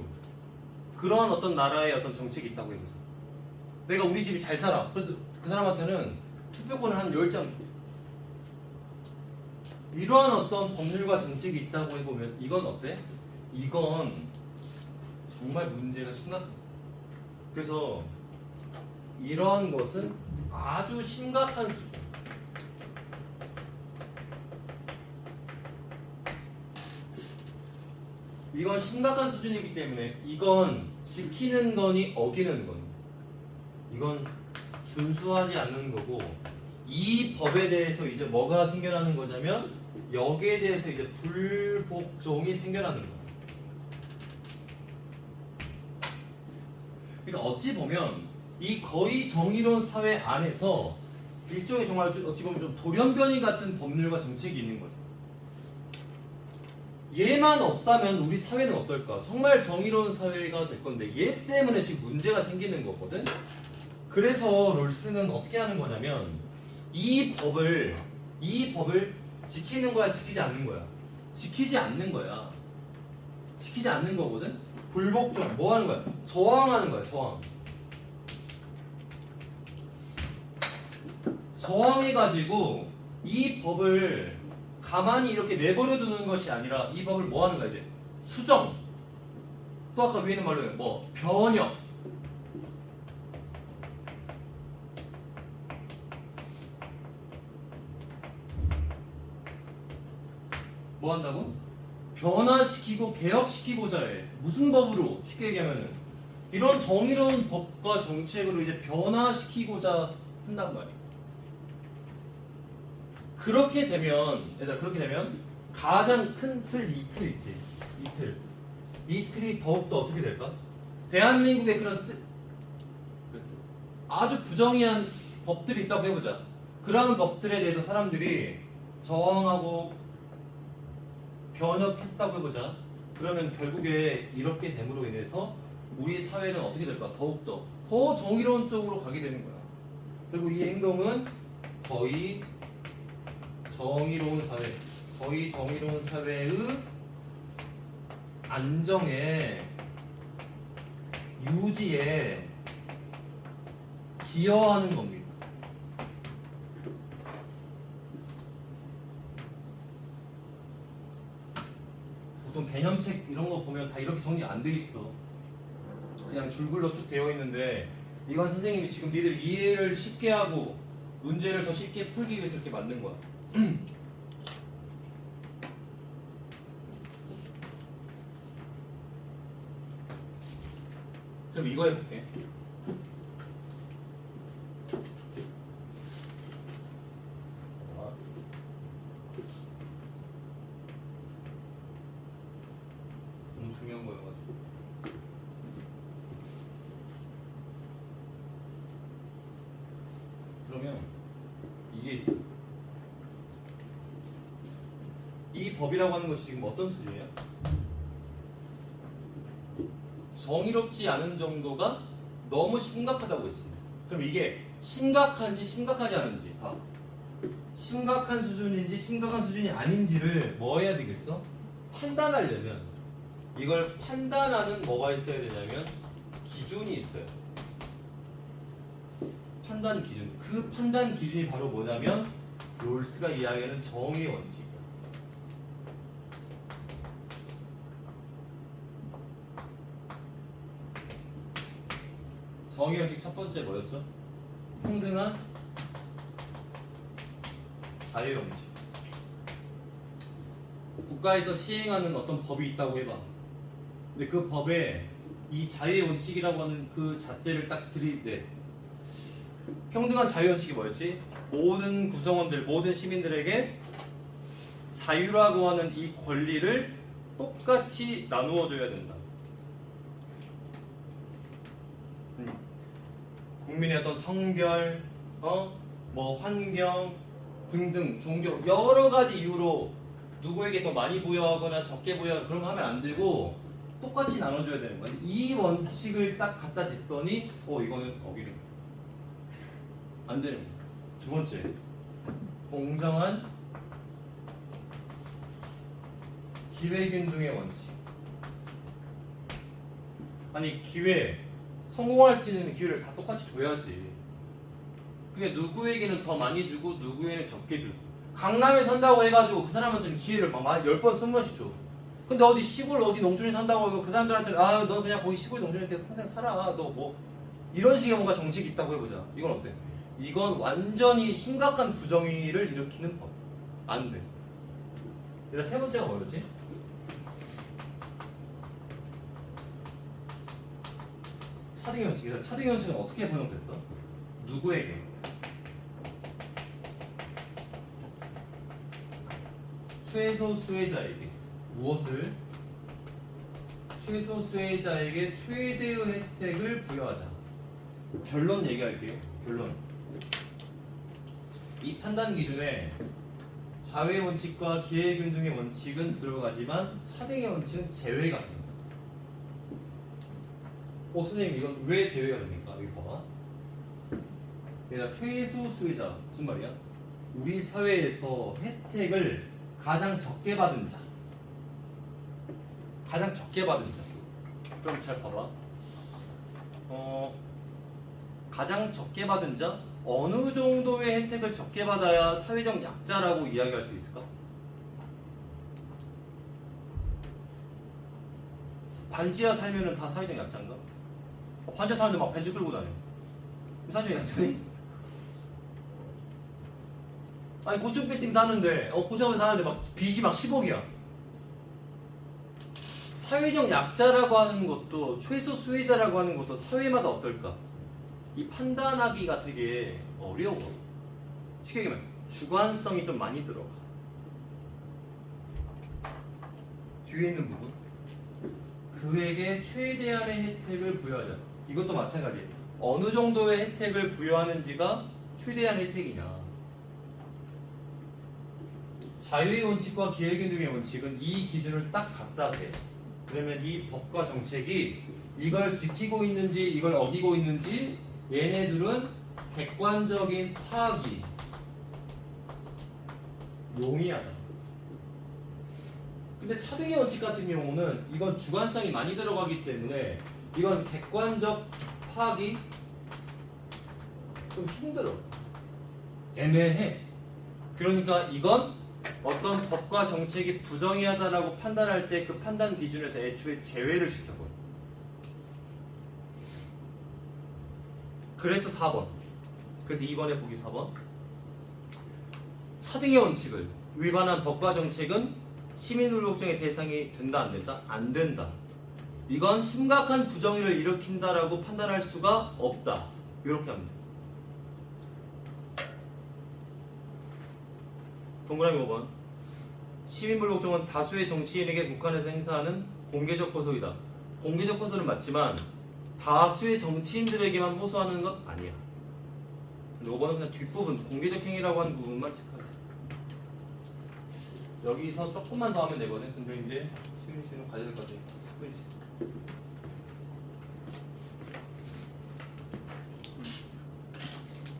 그런 어떤 나라의 어떤 정책이 있다고 해보자. 내가 우리 집이 잘 살아. 그래도 그 사람한테는 투표권을 한 10장 줘. 이러한 어떤 법률과 정책이 있다고 해보면 이건 어때? 이건 정말 문제가 심각해. 그래서 이러한 것은 아주 심각한 수준. 이건 심각한 수준이기 때문에 이건 지키는 거니 어기는 거니 이건 준수하지 않는 거고 이 법에 대해서 이제 뭐가 생겨나는 거냐면 여기에 대해서 이제 불복종이 생겨나는 거야. 그러니까 어찌 보면 이 거의 정의로운 사회 안에서 일종의 정말 어찌 보면 좀 돌연변이 같은 법률과 정책이 있는 거죠. 얘만 없다면 우리 사회는 어떨까? 정말 정의로운 사회가 될 건데 얘 때문에 지금 문제가 생기는 거거든. 그래서 롤스는 어떻게 하는 거냐면 이 법을 지키는 거야, 지키지 않는 거야? 지키지 않는 거야. 지키지 않는 거거든. 불복종 뭐 하는 거야? 저항하는 거야, 저항. 저항해가지고 이 법을 가만히 이렇게 내버려 두는 것이 아니라 이 법을 뭐 하는 거야 이제? 수정. 또 아까 위에 있는 말로 뭐 변형. 뭐 한다고? 변화시키고 개혁시키고자 해. 무슨 법으로? 쉽게 얘기하면은 이런 정의로운 법과 정책으로 이제 변화시키고자 한단 말이야. 그렇게 되면 가장 큰 틀 이틀 있지. 이틀이 더욱더 어떻게 될까? 대한민국에 그런 아주 부정의한 법들이 있다고 해보자. 그러한 법들에 대해서 사람들이 저항하고 변혁했다고 해보자. 그러면 결국에 이렇게 됨으로 인해서 우리 사회는 어떻게 될까? 더욱더 더 정의로운 쪽으로 가게 되는 거야. 그리고 이 행동은 거의 정의로운 사회의 안정에 유지에 기여하는 겁니다. 보통 개념책 이런 거 보면 다 이렇게 정리 안 돼 있어. 그냥 줄글로 쭉 되어 있는데 이건 선생님이 지금 니들 이해를 쉽게 하고 문제를 더 쉽게 풀기 위해서 이렇게 만든 거야. 그럼 이거 해볼게. 너무 중요한 거여가지고. 그러면 이게 있어. 이 법이라고 하는 것이 지금 어떤 수준이야? 정의롭지 않은 정도가 너무 심각하다고 했지. 그럼 이게 심각한지 심각하지 않은지 다 심각한 수준인지 심각한 수준이 아닌지를 뭐 해야 되겠어? 판단하려면 이걸 판단하는 뭐가 있어야 되냐면 기준이 있어요. 판단 기준. 그 판단 기준이 바로 뭐냐면 롤스가 이야기하는 정의 원칙이야. 정의 원칙 첫 번째 뭐였죠? 평등한 자유 원칙. 국가에서 시행하는 어떤 법이 있다고 해봐. 근데 그 법에 이 자유의 원칙이라고 하는 그 잣대를 딱 들이대. 평등한 자유 원칙이 뭐였지? 모든 구성원들, 모든 시민들에게 자유라고 하는 이 권리를 똑같이 나누어 줘야 된다. 국민의 어떤 성별, 뭐 환경 등등 종교 여러 가지 이유로 누구에게 더 많이 부여하거나 적게 부여하거나 그런 거 하면 안 되고 똑같이 나눠줘야 되는 거야. 이 원칙을 딱 갖다 댔더니 이거는 어기는 안 되는 거야. 두 번째, 공정한 기회균등의 원칙. 아니 기회 성공할 수 있는 기회를 다 똑같이 줘야지. 그게 누구에게는 더 많이 주고 누구에게는 적게 주고. 강남에 산다고 해가지고 그 사람한테는 기회를 막 10번 20번씩 줘. 근데 어디 시골 어디 농촌에 산다고 해서 그 사람들한테는 너 그냥 거기 시골 농촌에 평생 살아. 너 뭐 이런 식의 뭔가 정책이 있다고 해보자. 이건 어때? 이건 완전히 심각한 부정의를 일으키는 법. 안 돼. 그래서 세 번째가 뭐였지? 차등의 원칙이다. 차등의 원칙은 어떻게 번역됐어? 누구에게? 최소 수혜자에게. 무엇을? 최소 수혜자에게 최대의 혜택을 부여하자. 결론 얘기할게요. 결론. 이 판단 기준에 자유의 원칙과 기회균등의 원칙은 들어가지만 차등의 원칙은 제외가 됩니다. 선생님 이건 왜 제외가 됩니까? 여기 봐봐. 얘가 최소 수혜자 무슨 말이야? 우리 사회에서 혜택을 가장 적게 받은 자. 가장 적게 받은 자. 그럼 잘 봐봐. 가장 적게 받은 자? 어느 정도의 혜택을 적게 받아야 사회적 약자라고 이야기할 수 있을까? 반지하 살면은 다 사회적 약자인가? 반지하 사는데 막 벤츠 끌고 다녀. 사회적 약자니? 아니 고층 빌딩 사는데 고층에 사는데 막 빚이 막 10억이야. 사회적 약자라고 하는 것도 최소 수혜자라고 하는 것도 사회마다 어떨까? 이 판단하기가 되게 어려워. 쉽게 얘기하면 주관성이 좀 많이 들어가. 뒤에 있는 부분 그에게 최대한의 혜택을 부여하자. 이것도 마찬가지. 어느 정도의 혜택을 부여하는지가 최대한 혜택이냐. 자유의 원칙과 기회균등의 원칙은 이 기준을 딱 갖다 대. 그러면 이 법과 정책이 이걸 지키고 있는지 이걸 어기고 있는지 얘네들은 객관적인 파악이 용이하다. 근데 차등의 원칙 같은 경우는 이건 주관성이 많이 들어가기 때문에 이건 객관적 파악이 좀 힘들어. 애매해. 그러니까 이건 어떤 법과 정책이 부정의하다라고 판단할 때 그 판단 기준에서 애초에 제외를 시켜버려. 그래서 4번. 그래서 2번에 보기 4번. 차등의 원칙을 위반한 법과 정책은 시민의료걱정의 대상이 된다 안 된다? 안 된다. 이건 심각한 부정의를 일으킨다라고 판단할 수가 없다. 이렇게 합니다. 동그라미 5번. 시민불복종은 다수의 정치인에게 북한에서 행사하는 공개적 호소이다. 공개적 호소는 맞지만 다수의 정치인들에게만 호소하는 것 아니야. 5번은 그냥 뒷부분, 공개적 행위라고 하는 부분만 체크하세요. 여기서 조금만 더 하면 되거든. 근데 이제 시민 씨는 가져야 될 것 같아요. 10분 주세요.